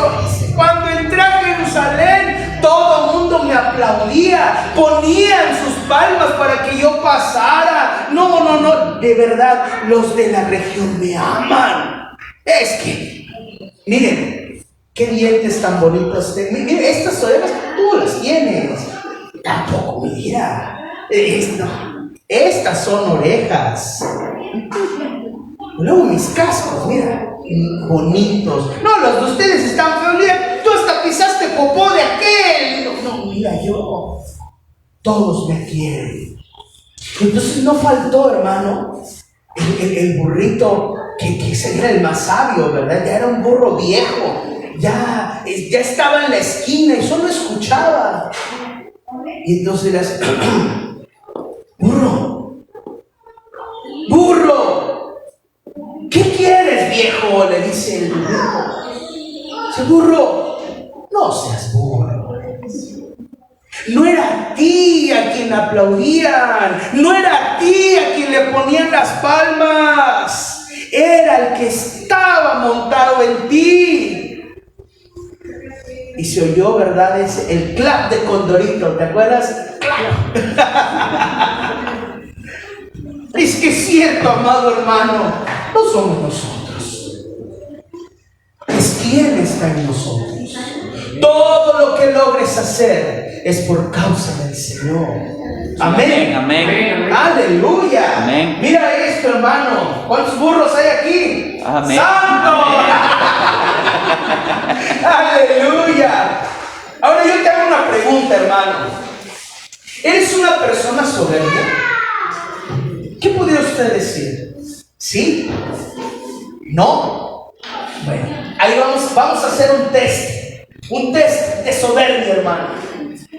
[SPEAKER 1] cuando entré a Jerusalén, todo el mundo me aplaudía, ponían sus palmas para que yo pasara. No, de verdad, los de la región me aman. Es que, miren, qué dientes tan bonitos. Miren, estas orejas tú las tienes. Tampoco, mira. Estas son orejas. Luego mis cascos, mira, bonitos. No, los de ustedes están feos. Mira, tú hasta pisaste popó de aquel. No, mira yo. Todos me quieren. Entonces no faltó, hermano, el burrito que sería el más sabio, ¿verdad? Ya era un burro viejo. Ya estaba en la esquina y solo escuchaba. Y entonces le hace, burro, ¿qué quieres, viejo? Le dice el burro. Dice, burro, no No seas burro. No era a ti a quien aplaudían, no era a ti a quien le ponían las palmas, era el que estaba montado en ti. Y se oyó, ¿verdad? Es el clap de Condorito, ¿te acuerdas? ¡Clap! Es que es cierto, amado hermano, no somos nosotros, es quien está en nosotros. Todo lo que logres hacer es por causa del Señor. Amén.
[SPEAKER 2] Amén.
[SPEAKER 1] Aleluya.
[SPEAKER 2] Amén.
[SPEAKER 1] Mira esto, hermano. ¿Cuántos burros hay aquí?
[SPEAKER 2] Amén.
[SPEAKER 1] ¡Santo! Aleluya. Ahora yo te hago una pregunta, hermano. ¿Eres una persona soberbia? ¿Qué podría usted decir? ¿Sí? ¿No? Bueno, ahí vamos a hacer un test. Un test de soberbia, hermano.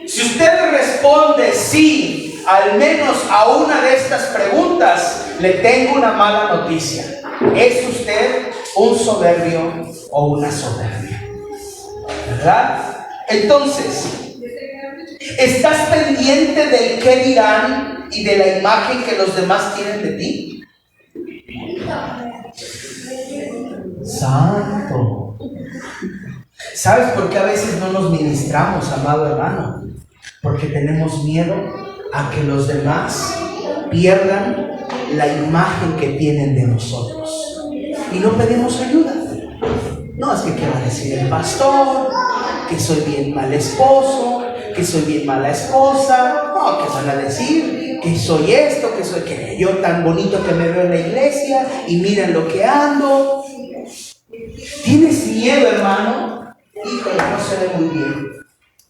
[SPEAKER 1] Si usted responde sí, al menos a una de estas preguntas, le tengo una mala noticia. ¿Es usted un soberbio o una soberbia? ¿Verdad? Entonces, ¿estás pendiente del qué dirán y de la imagen que los demás tienen de ti? Santo. ¿Sabes por qué a veces no nos ministramos, amado hermano? Porque tenemos miedo a que los demás pierdan la imagen que tienen de nosotros. Y no pedimos ayuda. No, es que ¿qué va a decir el pastor? Que soy bien mal esposo, que soy bien mala esposa. No, ¿qué van a decir? Que soy esto, que soy que yo tan bonito que me veo en la iglesia y miren lo que ando. ¿Tienes miedo, hermano? Híjole, no se ve muy bien.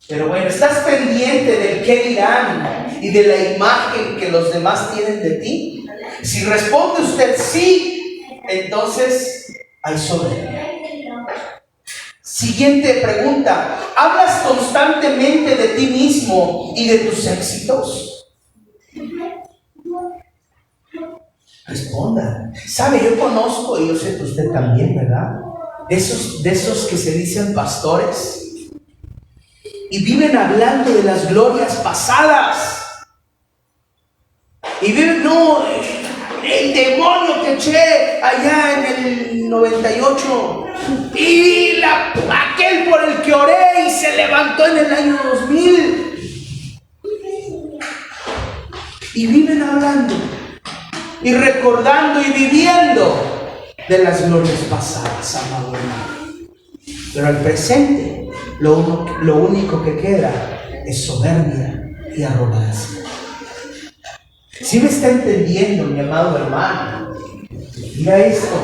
[SPEAKER 1] Pero bueno, ¿estás pendiente del qué dirán y de la imagen que los demás tienen de ti? Si responde usted sí, entonces hay soberbia. Siguiente pregunta. ¿Hablas constantemente de ti mismo y de tus éxitos? Responda. ¿Sabe? Yo conozco, y yo sé que usted también, ¿verdad? De esos que se dicen pastores y viven hablando de las glorias pasadas y viven, no, el demonio que eché allá en el 98 y aquel por el que oré y se levantó en el año 2000 y viven hablando y recordando y viviendo de las glorias pasadas, amado hermano. Pero al presente, lo único que queda es soberbia y arrogancia. ¿Sí me está entendiendo, mi amado hermano? Mira esto.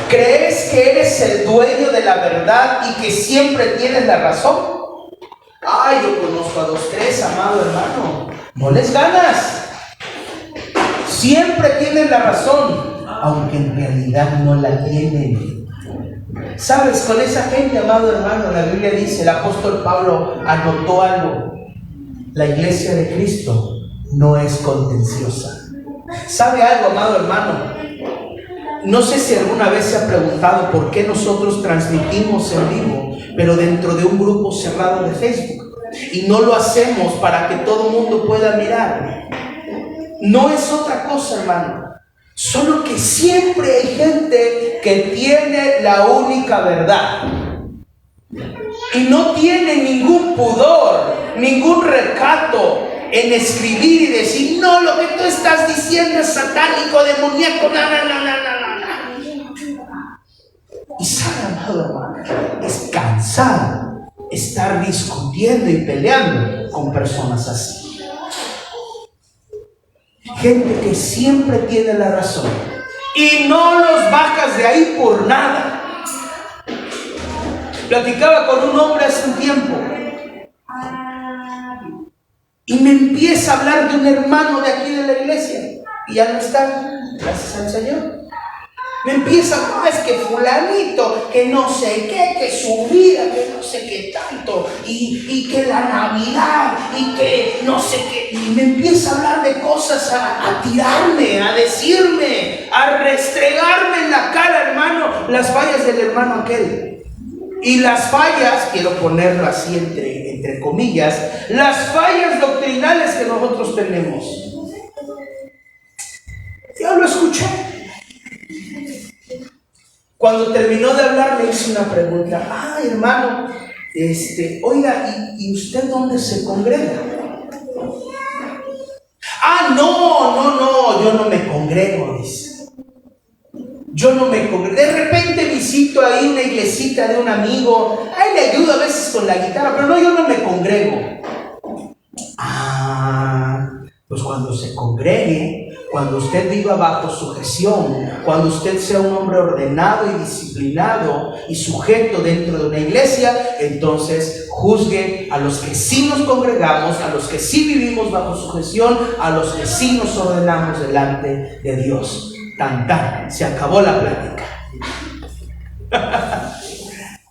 [SPEAKER 1] ¿Crees que eres el dueño de la verdad y que siempre tienes la razón? Ay, yo conozco a 2, 3, amado hermano. No les ganas. Siempre tienen la razón, aunque en realidad no la tienen. ¿Sabes? Con esa gente, amado hermano, la Biblia dice, el apóstol Pablo anotó algo. La iglesia de Cristo no es contenciosa. ¿Sabe algo, amado hermano? No sé si alguna vez se ha preguntado por qué nosotros transmitimos en vivo, pero dentro de un grupo cerrado de Facebook. Y no lo hacemos para que todo el mundo pueda mirar. No es otra cosa, hermano. Solo que siempre hay gente que tiene la única verdad. Y no tiene ningún pudor, ningún recato en escribir y decir, no, lo que tú estás diciendo es satánico, demoníaco, no. Y sabe, amado hermano, es cansado estar discutiendo y peleando con personas así. Gente que siempre tiene la razón y no los bajas de ahí por nada. Platicaba con un hombre hace un tiempo y me empieza a hablar de un hermano de aquí de la iglesia y ya no está, gracias al Señor. Me empieza, no, es que fulanito, que no sé qué, que su vida, que no sé qué tanto, y que la Navidad, y que no sé qué, y me empieza a hablar de cosas, a tirarme, a decirme, a restregarme en la cara, hermano, las fallas del hermano aquel. Y las fallas, quiero ponerlo así entre comillas, las fallas doctrinales que nosotros tenemos. Yo lo escuché. Cuando terminó de hablar me hizo una pregunta. Hermano, oiga, ¿y usted dónde se congrega? No, yo no me congrego, dice. Yo no me congrego. De repente visito ahí una iglesita de un amigo. Ahí le ayudo a veces con la guitarra, pero no, yo no me congrego. Pues cuando se congregue, cuando usted viva bajo sujeción, cuando usted sea un hombre ordenado y disciplinado y sujeto dentro de una iglesia, entonces juzgue a los que sí nos congregamos, a los que sí vivimos bajo sujeción, a los que sí nos ordenamos delante de Dios. Se acabó la plática.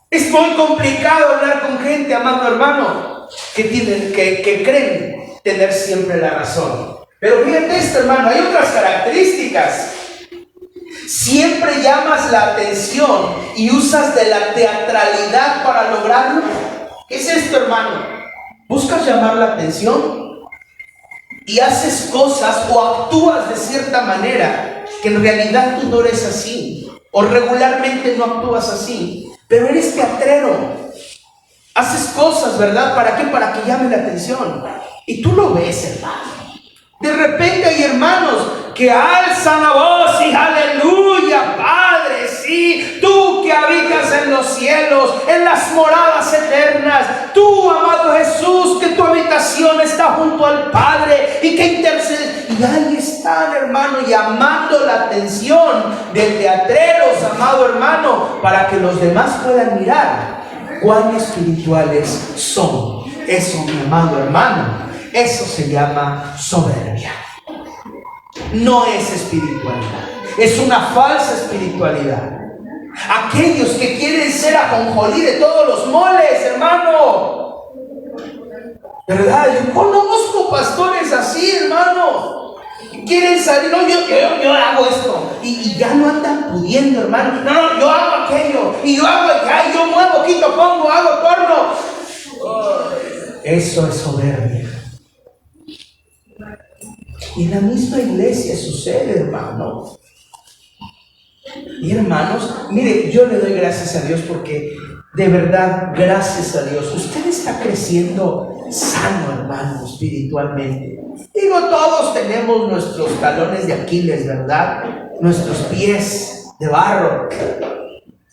[SPEAKER 1] Es muy complicado hablar con gente, amado hermano, que creen tener siempre la razón. Pero fíjate esto, hermano, hay otras características. Siempre llamas la atención y usas de la teatralidad para lograrlo. ¿Qué es esto, hermano? Buscas llamar la atención y haces cosas o actúas de cierta manera que en realidad tú no eres así, o regularmente no actúas así, pero eres teatrero. Haces cosas, ¿verdad? ¿Para qué? Para que llame la atención. Y tú lo ves, hermano. De repente hay hermanos que alzan la voz y aleluya, Padre, sí, tú que habitas en los cielos, en las moradas eternas, tú, amado Jesús, que tu habitación está junto al Padre y que intercedes. Y ahí están, hermano, llamando la atención de teatreros, amado hermano, para que los demás puedan mirar cuán espirituales son. Eso, mi amado hermano, eso se llama soberbia. No es espiritualidad, es una falsa espiritualidad. Aquellos que quieren ser ajonjolí de todos los moles, hermano, ¿verdad? Yo conozco pastores así, hermano. Quieren salir, no, yo hago esto, y ya no andan pudiendo, hermano. No, yo hago aquello, y yo hago allá, y yo muevo, quito, pongo, hago, torno. Eso es soberbia. Y en la misma iglesia sucede, hermano. Y hermanos, mire, yo le doy gracias a Dios porque de verdad, gracias a Dios, usted está creciendo sano, hermano, espiritualmente. Digo, todos tenemos nuestros talones de Aquiles, ¿verdad? Nuestros pies de barro.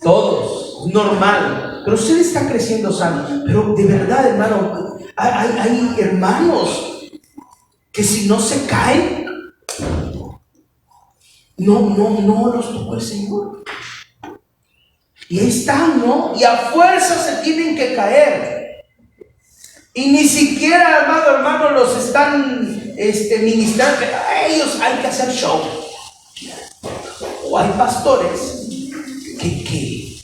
[SPEAKER 1] Todos, normal. Pero usted está creciendo sano. Pero de verdad, hermano, hay hermanos que si no se caen, no los tocó el Señor. Y ahí están, ¿no? Y a fuerza se tienen que caer. Y ni siquiera, amado hermano, los están ministrando. A ellos hay que hacer show. O hay pastores que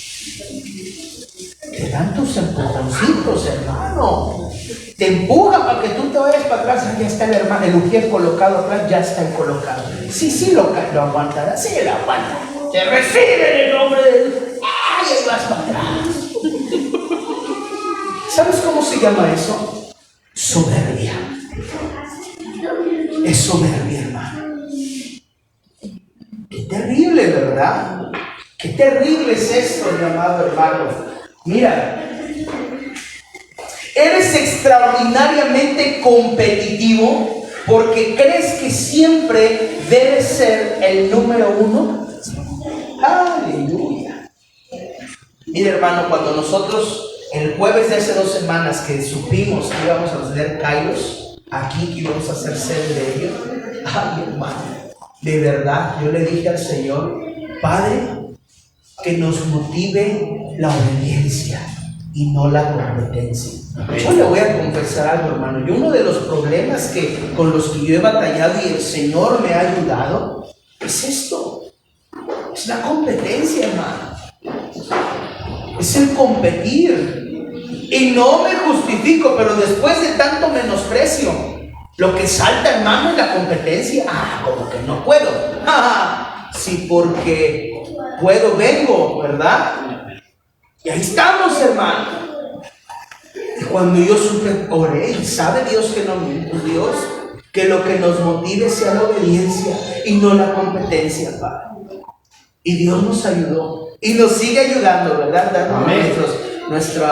[SPEAKER 1] dan tus empujoncitos, hermano. Te empuja para que tú te vayas para atrás. Ya está el hermano, el ujier colocado atrás, ya está colocado. Sí, lo aguantará, sí lo aguanta. Te recibe en el nombre de Dios. ¡Ay, ahí vas para atrás! ¿Sabes cómo se llama eso? Soberbia. Es soberbia, hermano. Qué terrible, ¿verdad? Qué terrible es esto, mi amado hermano. Mira, eres extraordinariamente competitivo porque crees que siempre debes ser el número uno. Aleluya. Mira, hermano, cuando nosotros el jueves de hace 2 semanas que supimos que íbamos a tener Kairos aquí, que íbamos a hacer sede de ellos, ay, hermano, de verdad yo le dije al Señor: Padre, que nos motive la obediencia y no la competencia. Yo le voy a confesar algo, hermano. Yo, uno de los problemas con los que yo he batallado y el Señor me ha ayudado es esto. Es la competencia, hermano. Es el competir. Y no me justifico, pero después de tanto menosprecio, lo que salta, hermano, es la competencia. Como que no puedo. Sí, porque puedo, vengo, ¿verdad? Y ahí estamos, hermano. Y cuando yo supe, oré, y sabe Dios que no miento, Dios, que lo que nos motive sea la obediencia y no la competencia, Padre. Y Dios nos ayudó y nos sigue ayudando, ¿verdad? Dando nuestro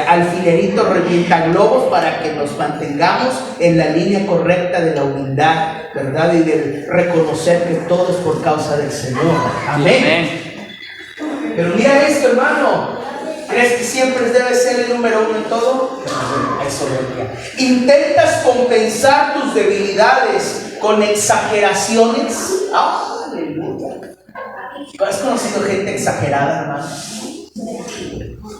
[SPEAKER 1] alfilerito revientaglobos para que nos mantengamos en la línea correcta de la humildad, ¿verdad? Y de reconocer que todo es por causa del Señor. Amén. Pero mira esto, hermano. ¿Crees que siempre debe ser el número uno en todo? Es soberbia. ¿Intentas compensar tus debilidades con exageraciones? ¡Aleluya! ¿Has conocido gente exagerada, hermano?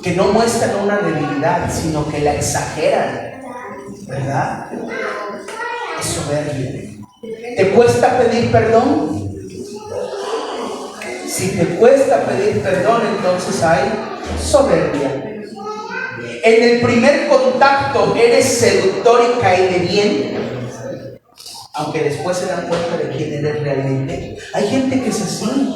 [SPEAKER 1] Que no muestran una debilidad, sino que la exageran, ¿verdad? Es soberbia. ¿Te cuesta pedir perdón? Si te cuesta pedir perdón, entonces hay soberbia. En el primer contacto eres seductor y cae bien, aunque después se dan cuenta de quién eres realmente. Hay gente que es así,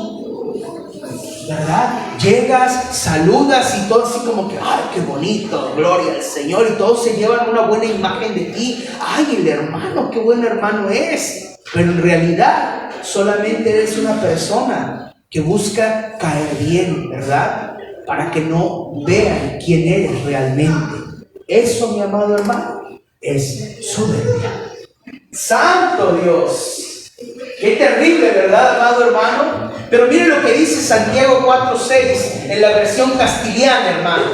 [SPEAKER 1] ¿verdad? Llegas, saludas y todo así como que, ¡ay, qué bonito! Gloria al Señor. Y todos se llevan una buena imagen de ti. ¡Ay, el hermano! ¡Qué buen hermano es! Pero en realidad solamente eres una persona que busca caer bien, ¿verdad? Para que no vean quién eres realmente. Eso, mi amado hermano, es soberbia. ¡Santo Dios! ¡Qué terrible!, ¿verdad, amado hermano? Pero mire lo que dice Santiago 4:6 en la versión castellana, hermano.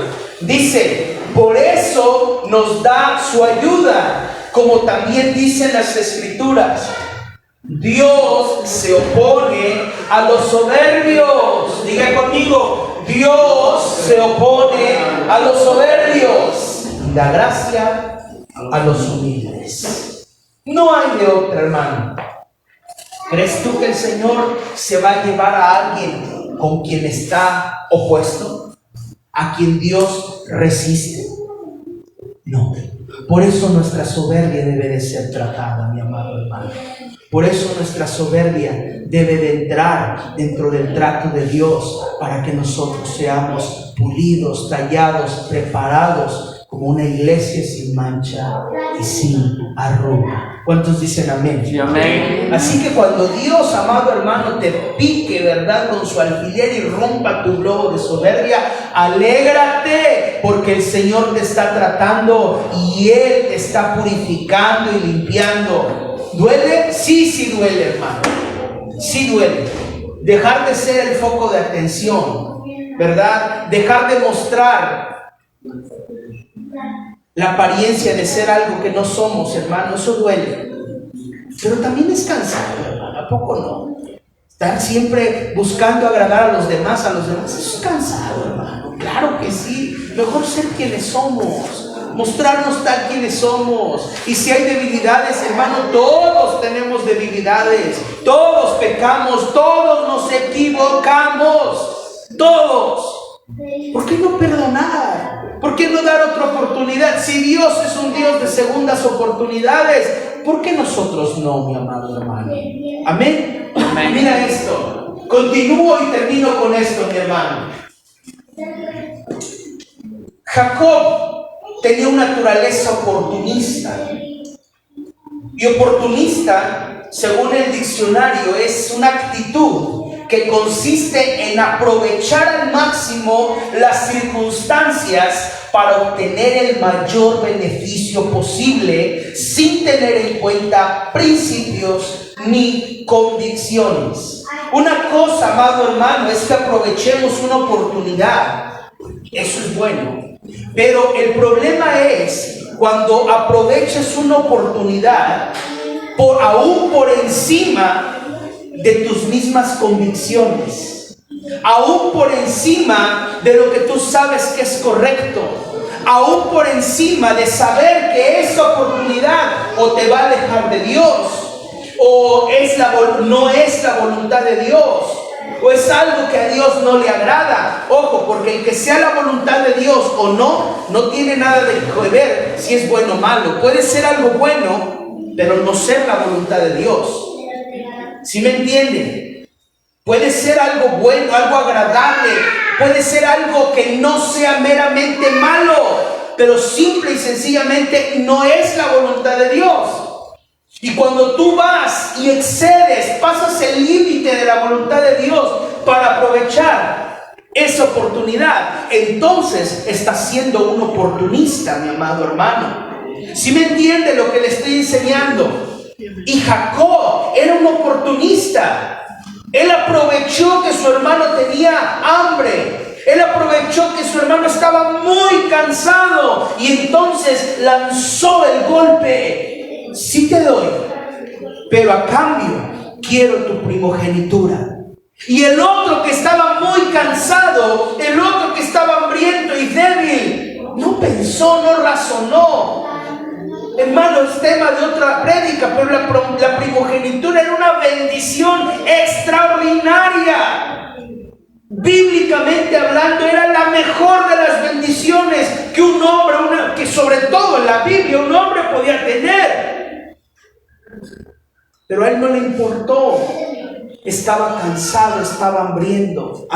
[SPEAKER 1] Dice, por eso nos da su ayuda, como también dicen las Escrituras. Dios se opone a los soberbios. Diga conmigo, Dios se opone a los soberbios y da gracia a los humildes. No hay de otra, hermano. ¿Crees tú que el Señor se va a llevar a alguien con quien está opuesto? ¿A quien Dios resiste? No. Por eso nuestra soberbia debe de ser tratada, mi amado hermano. Por eso nuestra soberbia debe de entrar dentro del trato de Dios para que nosotros seamos pulidos, tallados, preparados como una iglesia sin mancha y sin arruga. ¿Cuántos dicen amén?
[SPEAKER 2] Sí, amén.
[SPEAKER 1] Así que cuando Dios, amado hermano, te pique, ¿verdad?, con su alfiler y rompa tu globo de soberbia, alégrate, porque el Señor te está tratando y Él te está purificando y limpiando. ¿Duele? Sí, sí duele, hermano. Sí duele. Dejar de ser el foco de atención, ¿verdad? Dejar de mostrar la apariencia de ser algo que no somos, hermano. Eso duele. Pero también es cansado, hermano. ¿A poco no? Estar siempre buscando agradar a los demás, eso es cansado, hermano. Claro que sí. Mejor ser quienes somos. Mostrarnos tal quienes somos. Y si hay debilidades, hermano, todos tenemos debilidades. Todos pecamos, todos nos equivocamos. Todos. ¿Por qué no perdonar? ¿Por qué no dar otra oportunidad? Si Dios es un Dios de segundas oportunidades, ¿por qué nosotros no, mi amado hermano? Amén. Amén. Mira esto. Continúo y termino con esto, mi hermano. Jacob tenía una naturaleza oportunista. Y oportunista, según el diccionario, es una actitud que consiste en aprovechar al máximo las circunstancias para obtener el mayor beneficio posible sin tener en cuenta principios ni convicciones. Una cosa, amado hermano, es que aprovechemos una oportunidad. Eso es bueno. Pero el problema es cuando aproveches una oportunidad aún por encima de tus mismas convicciones, aún por encima de lo que tú sabes que es correcto, aún por encima de saber que esa oportunidad o te va a alejar de Dios, o no es la voluntad de Dios, o es algo que a Dios no le agrada. Ojo, porque el que sea la voluntad de Dios o no tiene nada de ver si es bueno o malo. Puede ser algo bueno, pero no ser la voluntad de Dios. ¿Sí me entienden? Puede ser algo bueno, algo agradable, puede ser algo que no sea meramente malo, pero simple y sencillamente no es la voluntad de Dios. Y cuando tú vas y excedes, pasas el límite de la voluntad de Dios para aprovechar esa oportunidad, entonces estás siendo un oportunista, mi amado hermano. ¿Sí me entiende lo que le estoy enseñando? Y Jacob era un oportunista. Él aprovechó que su hermano tenía hambre. Él aprovechó que su hermano estaba muy cansado y entonces lanzó el golpe. Sí te doy, pero a cambio quiero tu primogenitura. Y el otro que estaba muy cansado, el otro que estaba hambriento y débil, no pensó, no razonó. Hermano, es tema de otra prédica, pero la primogenitura era una bendición extraordinaria. Bíblicamente hablando, era la mejor de las bendiciones que un hombre, que sobre todo en la Biblia un hombre podía tener. Pero a él no le importó. Estaba cansado, estaba hambriento.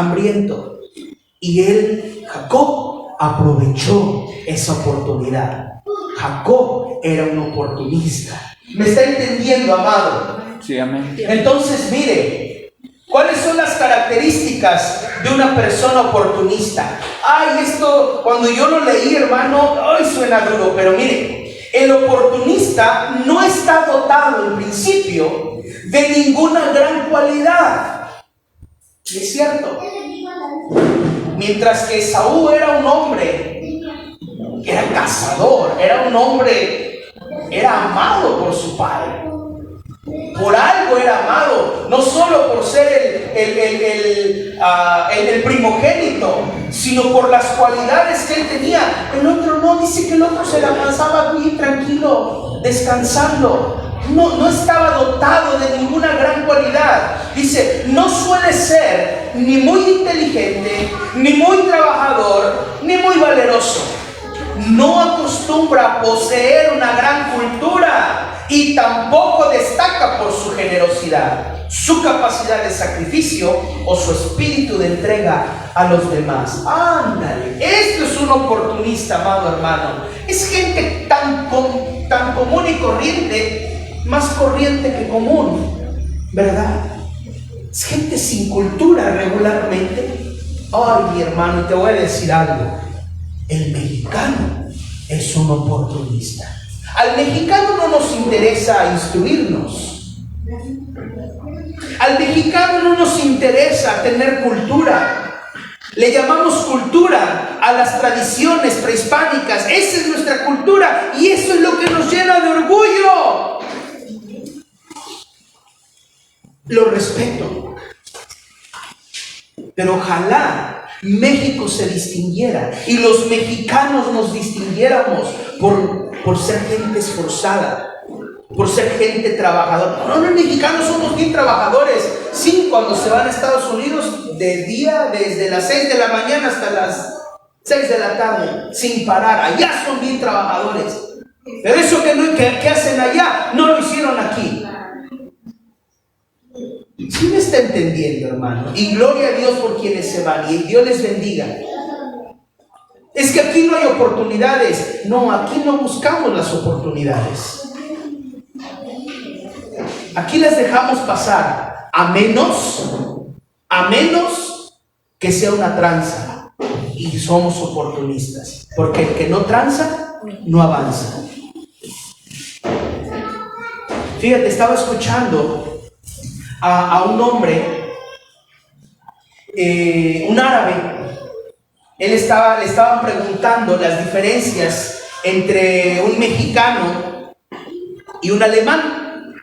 [SPEAKER 1] Y él, Jacob, aprovechó esa oportunidad. Jacob era un oportunista. ¿Me está entendiendo, amado?
[SPEAKER 2] Sí, amén.
[SPEAKER 1] Entonces, mire, ¿cuáles son las características de una persona oportunista? Ay, esto, cuando yo lo leí, hermano, ay, suena duro, pero mire, el oportunista no está dotado en principio de ninguna gran cualidad. ¿Es cierto? Mientras que Esaú era un hombre que era cazador, era un hombre, era amado por su padre. Por algo era amado, no solo por ser el primogénito, sino por las cualidades que él tenía. El otro no, dice que el otro se la pasaba bien tranquilo, descansando. No estaba dotado de ninguna gran cualidad. Dice, no suele ser ni muy inteligente, ni muy trabajador, ni muy valeroso. No acostumbra a poseer una gran cultura y tampoco destaca por su generosidad, su capacidad de sacrificio o su espíritu de entrega a los demás. Ándale, esto es un oportunista, amado hermano. Es gente tan común y corriente, más corriente que común, ¿verdad? Es gente sin cultura regularmente. Ay, mi hermano, y te voy a decir algo. El mexicano es un oportunista. Al mexicano no nos interesa instruirnos. Al mexicano no nos interesa tener cultura. Le llamamos cultura a las tradiciones prehispánicas. Esa es nuestra cultura y eso es lo que nos llena de orgullo. Lo respeto. Pero ojalá México se distinguiera y los mexicanos nos distinguiéramos por ser gente esforzada, por ser gente trabajadora. No, los mexicanos somos bien trabajadores. Sí, cuando se van a Estados Unidos de día, desde las 6 de la mañana hasta las 6 de la tarde, sin parar. Allá son bien trabajadores. Pero eso que hacen allá, no lo hicieron aquí. ¿Sí me está entendiendo, hermano? Y gloria a Dios por quienes se van y Dios les bendiga. Es que aquí no hay oportunidades. No, aquí no buscamos las oportunidades. Aquí las dejamos pasar, a menos que sea una tranza. Y somos oportunistas, porque el que no tranza no avanza. Fíjate, estaba escuchando a un hombre, un árabe. Le estaban preguntando las diferencias entre un mexicano y un alemán.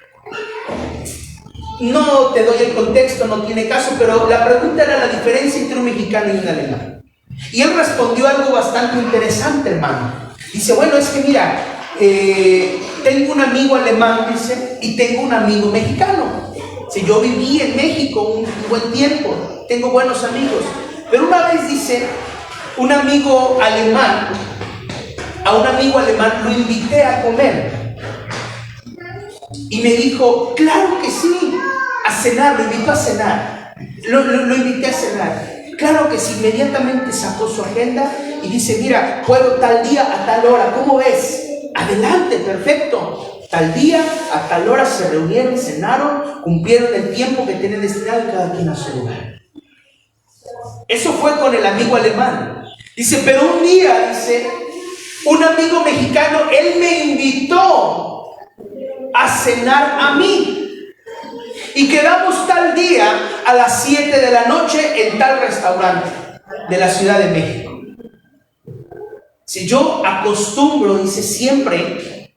[SPEAKER 1] No te doy el contexto, no tiene caso, pero la pregunta era la diferencia entre un mexicano y un alemán. Y él respondió algo bastante interesante, hermano. Dice, bueno, es que mira, tengo un amigo alemán, dice, y tengo un amigo mexicano. Si yo viví en México un buen tiempo, tengo buenos amigos, pero una vez, dice, a un amigo alemán lo invité a comer y me dijo, claro que sí, cenar, lo invito a cenar. Lo invité a cenar. Claro que sí, inmediatamente sacó su agenda y dice, mira, puedo tal día a tal hora, ¿cómo ves? Adelante, perfecto. Tal día, a tal hora se reunieron, cenaron, cumplieron el tiempo que tenían destinado y cada quien a su lugar. Eso fue con el amigo alemán. Dice, pero un día, dice, un amigo mexicano, él me invitó a cenar a mí. Y quedamos tal día a las 7 de la noche en tal restaurante de la Ciudad de México. Si yo acostumbro, dice siempre,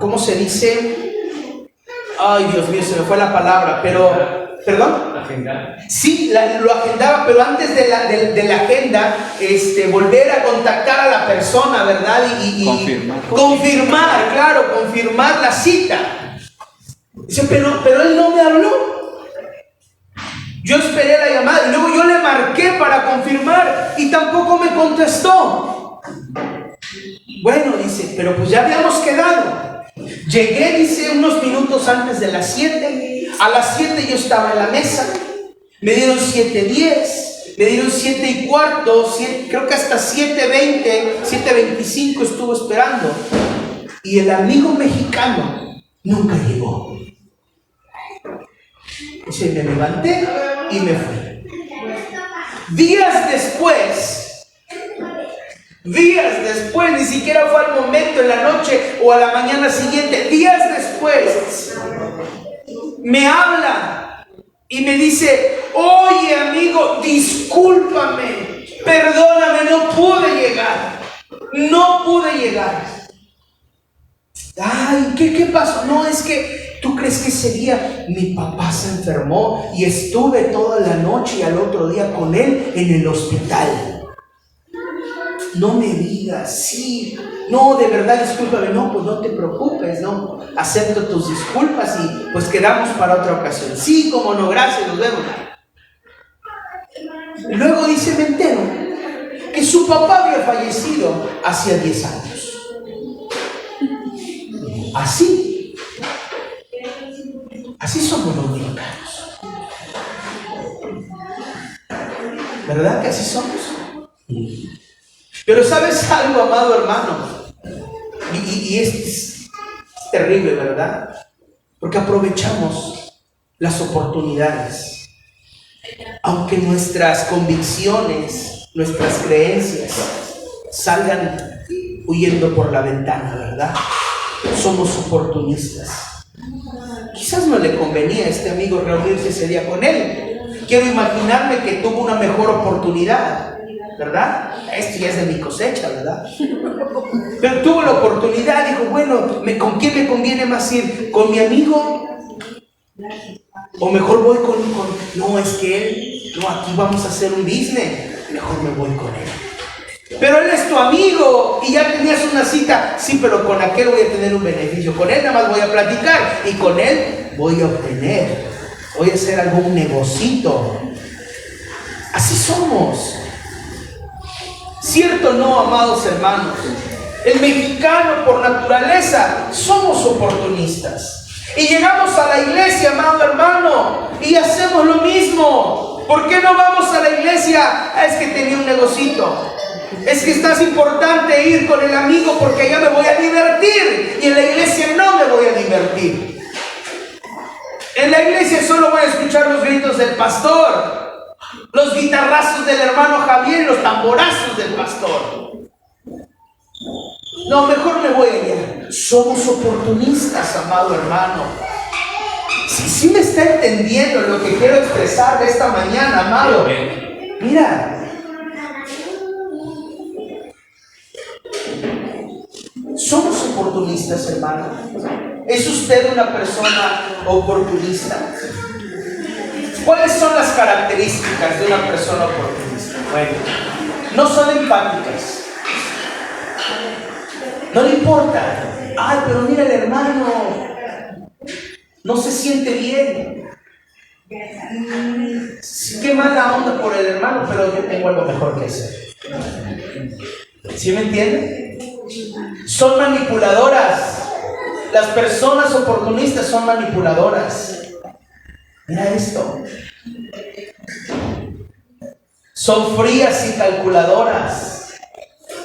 [SPEAKER 1] ¿cómo se dice? Ay, Dios mío, se me fue la palabra, pero, ¿perdón?
[SPEAKER 2] Agendar.
[SPEAKER 1] Sí, lo agendaba, pero antes de la agenda, volver a contactar a la persona, ¿verdad? Y confirmar la cita. Dice, pero él no me habló. Yo esperé la llamada y luego yo le marqué para confirmar y tampoco me contestó. Bueno, dice, pero pues ya habíamos quedado. Llegué, dice, unos minutos antes de las 7. A las 7 yo estaba en la mesa. Me dieron 7:10, me dieron 7:15, creo que hasta 7:20, 7:25 estuvo esperando. Y el amigo mexicano nunca llegó. Dice, me levanté y me fui. Días después, ni siquiera fue al momento, en la noche o a la mañana siguiente, días después, me habla y me dice, oye amigo, discúlpame, perdóname, no pude llegar. Ay, ¿qué pasó? No, es que ¿tú crees que ese día mi papá se enfermó y estuve toda la noche y al otro día con él en el hospital? No me digas, sí. No, de verdad, discúlpame. No, pues no te preocupes, no. Acepto tus disculpas y pues quedamos para otra ocasión. Sí, como no, gracias, nos vemos. Luego dice, me entero que su papá había fallecido hacía 10 años. Así somos los mexicanos. ¿Verdad que así somos? Pero ¿sabes algo, amado hermano? Y es terrible, ¿verdad? Porque aprovechamos las oportunidades. Aunque nuestras convicciones, nuestras creencias salgan huyendo por la ventana, ¿verdad? Somos oportunistas. Quizás no le convenía a este amigo reunirse ese día con él. Quiero imaginarme que tuvo una mejor oportunidad, ¿verdad? Esto ya es de mi cosecha, ¿verdad? Pero tuvo la oportunidad, dijo, bueno, ¿con quién me conviene más ir? ¿Con mi amigo? O mejor voy con... No, es que él, no, aquí vamos a hacer un business, mejor me voy con él. Pero él es tu amigo y ya tenías una cita. Sí, pero con aquel voy a tener un beneficio. Con él nada más voy a platicar y con él voy a obtener. Voy a hacer algún negocito. Así somos. ¿Cierto o no, amados hermanos? El mexicano por naturaleza somos oportunistas. Y llegamos a la iglesia, amado hermano, y hacemos lo mismo. ¿Por qué no vamos a la iglesia? Es que tenía un negocito. Es que estás importante ir con el amigo porque allá me voy a divertir y en la iglesia no me voy a divertir. En la iglesia solo voy a escuchar los gritos del pastor, los guitarrazos del hermano Javier y los tamborazos del pastor. No, mejor me voy allá. Somos oportunistas, amado hermano. Si me está entendiendo lo que quiero expresar de esta mañana, amado. Mira. Somos oportunistas, hermano. ¿Es usted una persona oportunista? ¿Cuáles son las características de una persona oportunista? Bueno, no son empáticas. No le importa. Ay, pero mira el hermano, no se siente bien. Qué mala onda por el hermano, pero yo tengo algo mejor que hacer. ¿Sí me entienden? Son manipuladoras. Las personas oportunistas son manipuladoras. Mira esto. Son frías y calculadoras.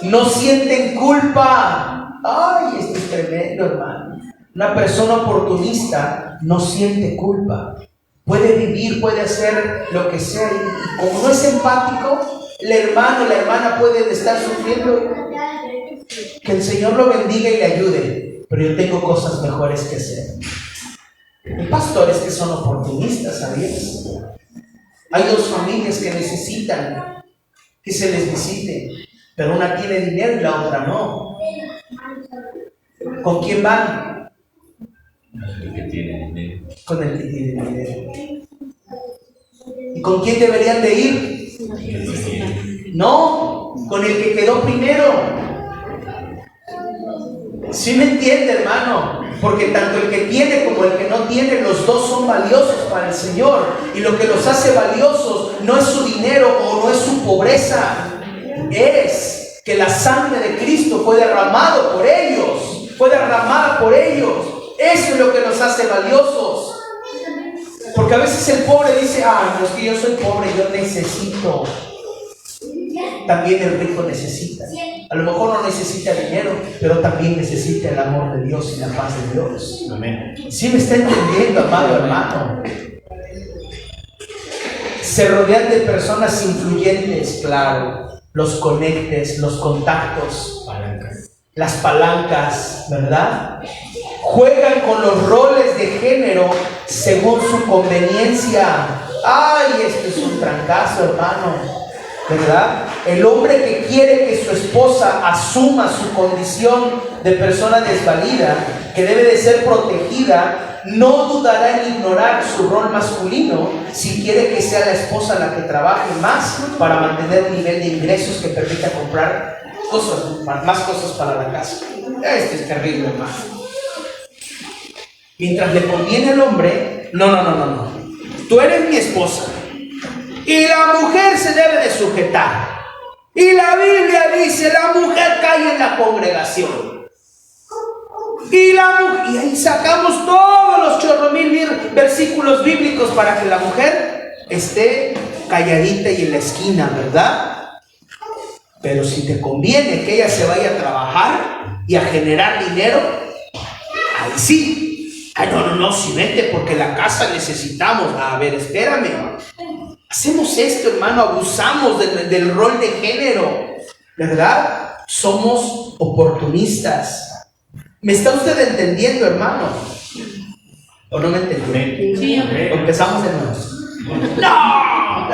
[SPEAKER 1] No sienten culpa. Ay, esto es tremendo, hermano. Una persona oportunista no siente culpa. Puede vivir, puede hacer lo que sea. Y como no es empático, el hermano, la hermana pueden estar sufriendo. Que el Señor lo bendiga y le ayude. Pero yo tengo cosas mejores que hacer. Hay pastores que son oportunistas, ¿sabías? Hay dos familias que necesitan que se les visite, pero una tiene dinero y la otra no. ¿Con quién van?
[SPEAKER 3] El que tiene dinero.
[SPEAKER 1] Con el que tiene dinero. ¿Y con quién deberían de ir? No, con el que quedó primero. ¿Sí me entiende, hermano? Porque tanto el que tiene como el que no tiene, los dos son valiosos para el Señor. Y lo que los hace valiosos no es su dinero o no es su pobreza. Es que la sangre de Cristo fue derramado por ellos. Fue derramada por ellos. Eso es lo que los hace valiosos. Porque a veces el pobre dice, no es que yo soy pobre, yo necesito. También el rico necesita. A lo mejor no necesita dinero, pero también necesita el amor de Dios y la paz de Dios.
[SPEAKER 3] Amén.
[SPEAKER 1] ¿Sí me está entendiendo, amado hermano? Se rodean de personas influyentes, claro. Los conectes, los contactos, las palancas, ¿verdad? Juegan con los roles de género según su conveniencia. ¡Ay, esto es un trancazo, hermano! ¿Verdad? El hombre que quiere que su esposa asuma su condición de persona desvalida, que debe de ser protegida, no dudará en ignorar su rol masculino si quiere que sea la esposa la que trabaje más para mantener un nivel de ingresos que permita comprar más cosas para la casa. Esto es terrible, hermano. Mientras le conviene al hombre, no. Tú eres mi esposa. Y la mujer se debe de sujetar. Y la Biblia dice, la mujer cae en la congregación. Y ahí sacamos todos los 8,000 versículos bíblicos para que la mujer esté calladita y en la esquina, ¿verdad? Pero si te conviene que ella se vaya a trabajar y a generar dinero, ahí sí. No, si vete porque la casa necesitamos. A ver, espérame. Hacemos esto, hermano, abusamos del rol de género, ¿verdad? Somos oportunistas. ¿Me está usted entendiendo, hermano? ¿O no me entendió?
[SPEAKER 4] Sí, amén.
[SPEAKER 1] Empezamos de nuevo. ¡No!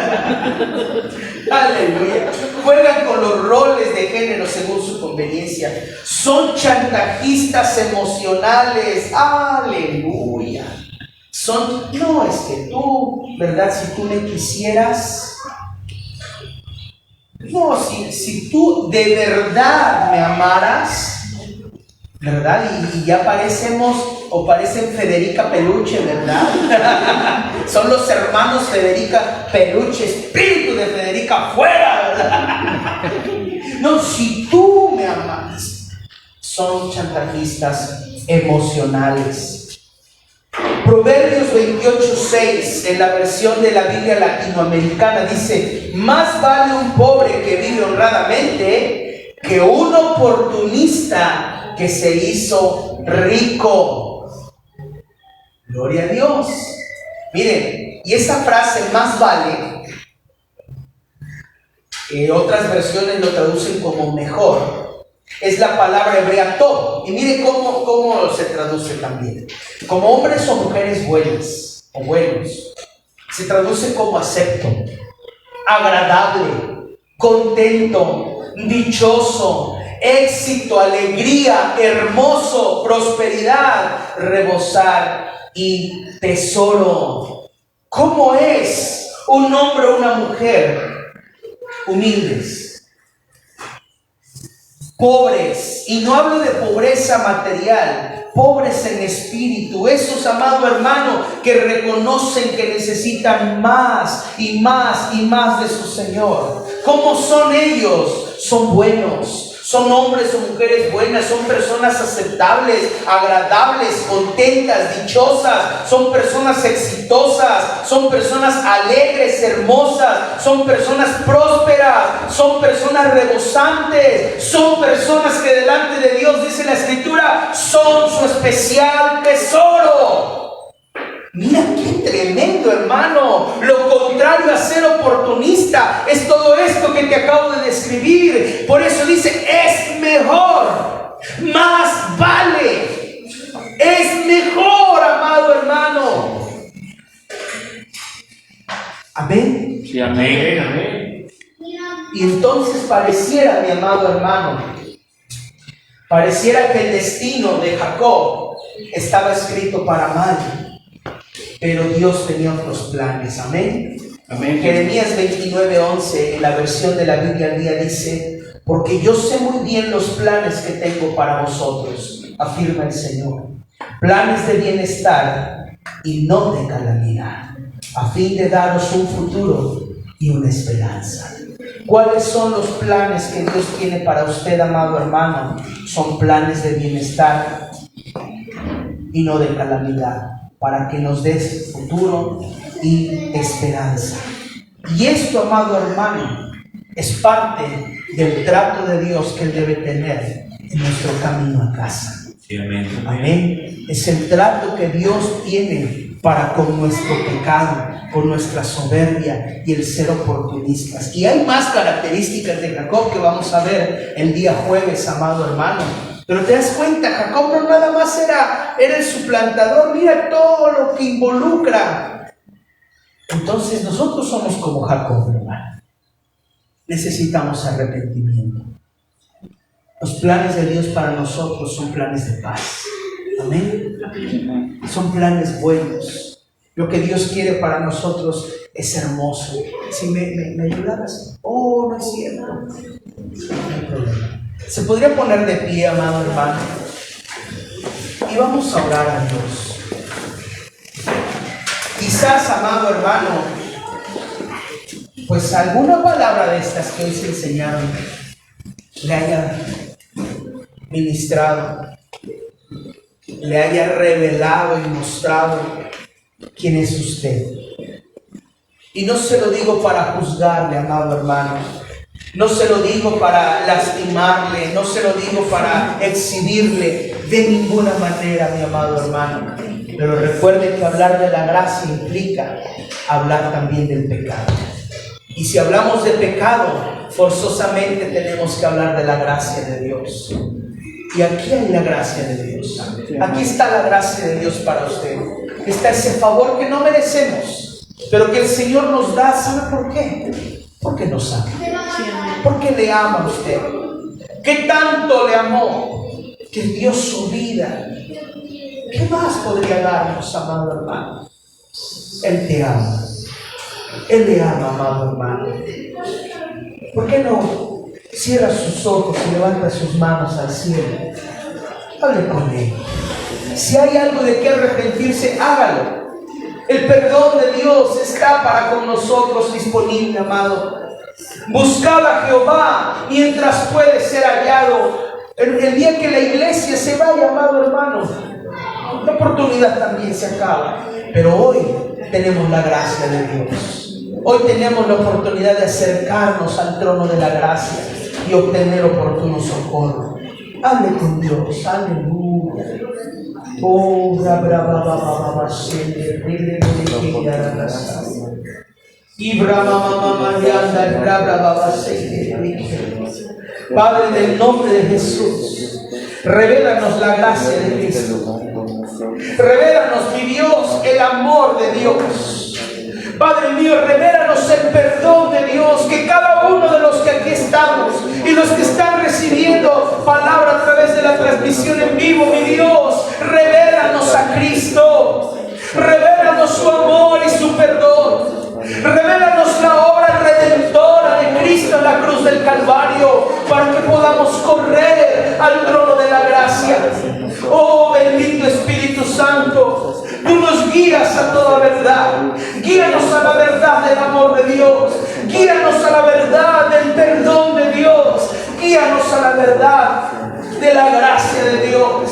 [SPEAKER 1] Aleluya. Juegan con los roles de género según su conveniencia. Son chantajistas emocionales. Aleluya. No, es que tú, ¿verdad? Si tú me quisieras, no, si tú de verdad me amaras, ¿verdad? Y ya parecen Federica Peluche, ¿verdad? Son los hermanos Federica Peluche, espíritu de Federica fuera, ¿verdad? No, si tú me amas, son chantajistas emocionales. Proverbios 28:6 en la versión de la Biblia latinoamericana dice: más vale un pobre que vive honradamente que un oportunista que se hizo rico. Gloria a Dios. Miren, y esa frase más vale, otras versiones lo traducen como mejor. Es la palabra hebrea tov. Y mire cómo se traduce también. Como hombres o mujeres buenas o buenos. Se traduce como acepto, agradable, contento, dichoso, éxito, alegría, hermoso, prosperidad, rebosar y tesoro. ¿Cómo es un hombre o una mujer? Humildes, pobres, y no hablo de pobreza material, pobres en espíritu, esos, amado hermano, que reconocen que necesitan más y más y más de su Señor. ¿Cómo son ellos? Son buenos, Son hombres o mujeres buenas, son personas aceptables, agradables, contentas, dichosas, son personas exitosas, son personas alegres, hermosas, son personas prósperas, son personas rebosantes, son personas que delante de Dios, dice la Escritura, son su especial tesoro. Mira qué tremendo, hermano. Lo contrario a ser oportunista es todo esto que te acabo de describir. Por eso dice, es mejor, más vale. Es mejor, amado hermano. Amén.
[SPEAKER 2] Sí, amén. Amén.
[SPEAKER 1] Y entonces pareciera, mi amado hermano, pareciera que el destino de Jacob estaba escrito para mal. Pero Dios tenía otros planes, amén.
[SPEAKER 2] Amén.
[SPEAKER 1] Jeremías 29:11 en la versión de la Biblia al día dice: porque yo sé muy bien los planes que tengo para vosotros, afirma el Señor, planes de bienestar y no de calamidad, a fin de daros un futuro y una esperanza. ¿Cuáles son los planes que Dios tiene para usted, amado hermano? Son planes de bienestar y no de calamidad, para que nos des futuro y esperanza. Y esto, amado hermano, es parte del trato de Dios que Él debe tener en nuestro camino a casa.
[SPEAKER 3] Sí, amén.
[SPEAKER 1] Amén. Es el trato que Dios tiene para con nuestro pecado, con nuestra soberbia y el ser oportunistas. Y hay más características de Jacob que vamos a ver el día jueves, amado hermano. Pero te das cuenta, Jacob no nada más era el suplantador, mira todo lo que involucra. Entonces nosotros somos como Jacob, hermano. Necesitamos arrepentimiento. Los planes de Dios para nosotros son planes de paz. Amén. Son planes buenos. Lo que Dios quiere para nosotros es hermoso. Si me ayudaras. Oh, no es cierto. No hay problema. Se podría poner de pie, amado hermano, y vamos a orar a Dios. Quizás, amado hermano, pues alguna palabra de estas que hoy se enseñaron le haya ministrado, le haya revelado y mostrado quién es usted. Y no se lo digo para juzgarle, amado hermano. No se lo digo para lastimarle, no se lo digo para exhibirle de ninguna manera, mi amado hermano. Pero recuerde que hablar de la gracia implica hablar también del pecado. Y si hablamos de pecado, forzosamente tenemos que hablar de la gracia de Dios. Y aquí hay la gracia de Dios. Aquí está la gracia de Dios para usted. Está ese favor que no merecemos, pero que el Señor nos da. ¿Sabe por qué? Porque nos ama. Porque le ama a usted. ¿Qué tanto le amó? Que dio su vida. ¿Qué más podría darnos, amado hermano? Él te ama. Él le ama, amado hermano. ¿Por qué no cierra sus ojos y levanta sus manos al cielo? Hable con Él. Si hay algo de qué arrepentirse, hágalo. El perdón de Dios está para con nosotros disponible, amado. Buscad a Jehová mientras puede ser hallado. El día que la iglesia se vaya, amado hermano, la oportunidad también se acaba. Pero hoy tenemos la gracia de Dios. Hoy tenemos la oportunidad de acercarnos al trono de la gracia y obtener oportuno socorro. Hable con Dios. Aleluya. Oh, Padre, en el nombre de Jesús, revélanos la gracia de Cristo. Revélanos, mi Dios, el amor de Dios. Padre mío, revélanos el perdón de Dios, que cada uno de los que aquí estamos y los que están recibiendo palabra a través de la transmisión en vivo, mi Dios, revélanos a Cristo. Revélanos su amor y su perdón. Revélanos la obra redentora de Cristo en la cruz del Calvario, para que podamos correr al trono de la gracia. Oh, bendito Espíritu Santo, tú nos guías a toda verdad. Guíanos a la verdad del amor de Dios. Guíanos a la verdad del perdón de Dios. guíanos a la verdad de la gracia de Dios.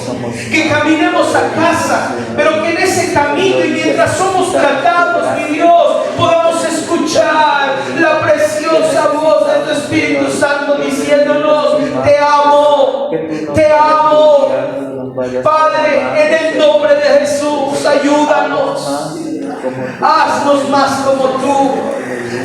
[SPEAKER 1] Que caminemos a casa, pero que en ese camino y mientras somos tratados, mi Dios, podamos escuchar la preciosa voz de tu Espíritu Santo diciéndonos: te amo, te amo. Padre, en el nombre de Jesús, ayúdanos. Haznos más como tú.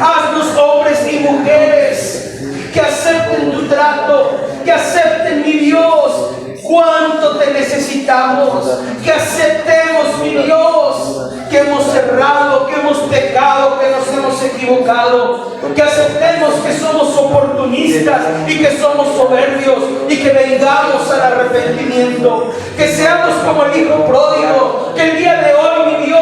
[SPEAKER 1] Haznos hombres y mujeres que acepten tu trato, que acepten, mi Dios, cuánto te necesitamos, que aceptemos, mi Dios, que hemos errado, que hemos pecado, que nos hemos equivocado, que aceptemos que somos oportunistas y que somos soberbios y que vengamos al arrepentimiento, que seamos como el hijo pródigo, que el día de hoy, mi Dios,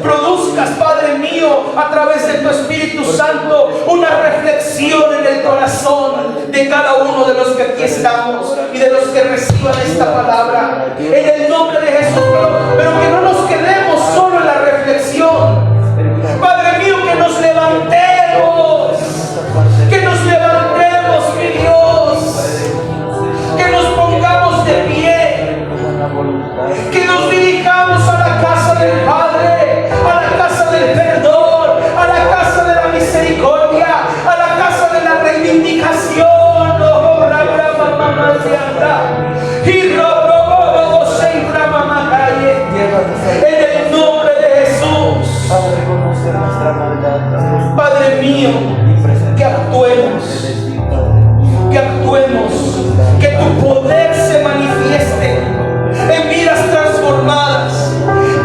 [SPEAKER 1] produzcas, Padre mío, a través de tu Espíritu Santo, una reflexión en el corazón de cada uno de los que aquí estamos y de los que reciban esta palabra, en el nombre de Jesús, pero que no nos quedemos solo en la reflexión. Padre mío, que nos levantemos, mi Dios, que nos pongamos de pie, que nos dirijamos a la casa del Padre, a la casa del perdón, a la casa de la misericordia, a la casa de la reivindicación. En el nombre de Jesús, Padre mío, que actuemos, que tu poder se manifieste en vidas transformadas,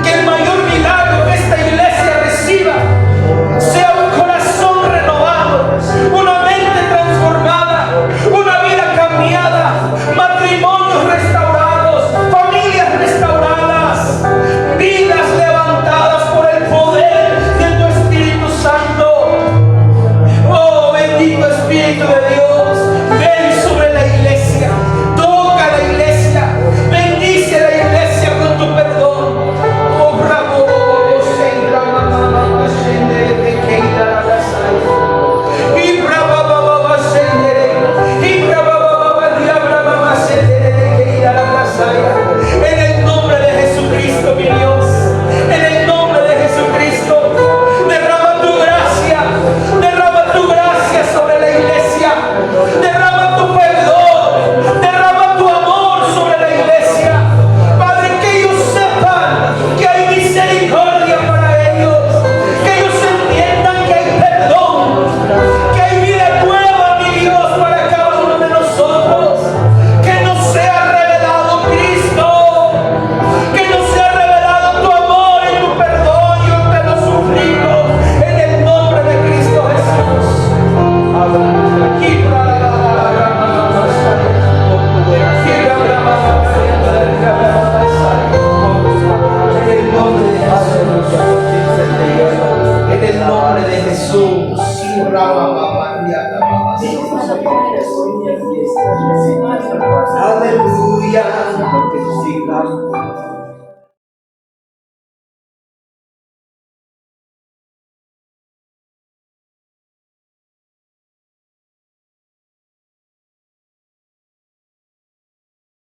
[SPEAKER 1] que el mayor milagro que esta iglesia reciba sea un corazón renovado, una mente transformada, una vida cambiada, matrimonios restaurados, familias restauradas, vidas levantadas por el poder de tu Espíritu Santo. Oh, bendito Espíritu de Dios, ven sobre la iglesia, toca la iglesia, bendice la iglesia con tu perdón. Oh, bravo, en el nombre de Jesucristo, mi Dios, en el nombre de Jesucristo, derrama tu gracia sobre la iglesia, derrama tu perdón, derrama tu amor sobre la iglesia. Padre, que ellos sepan que hay misericordia para ellos, que ellos entiendan que hay perdón, que hay vida nueva, mi Dios, para cada uno de nosotros, que nos sea revelado Cristo, que nos sea revelado tu amor y tu perdón. Yo te lo suplico en el nombre de Cristo Jesús. En el nombre de Jesús. Aleluya.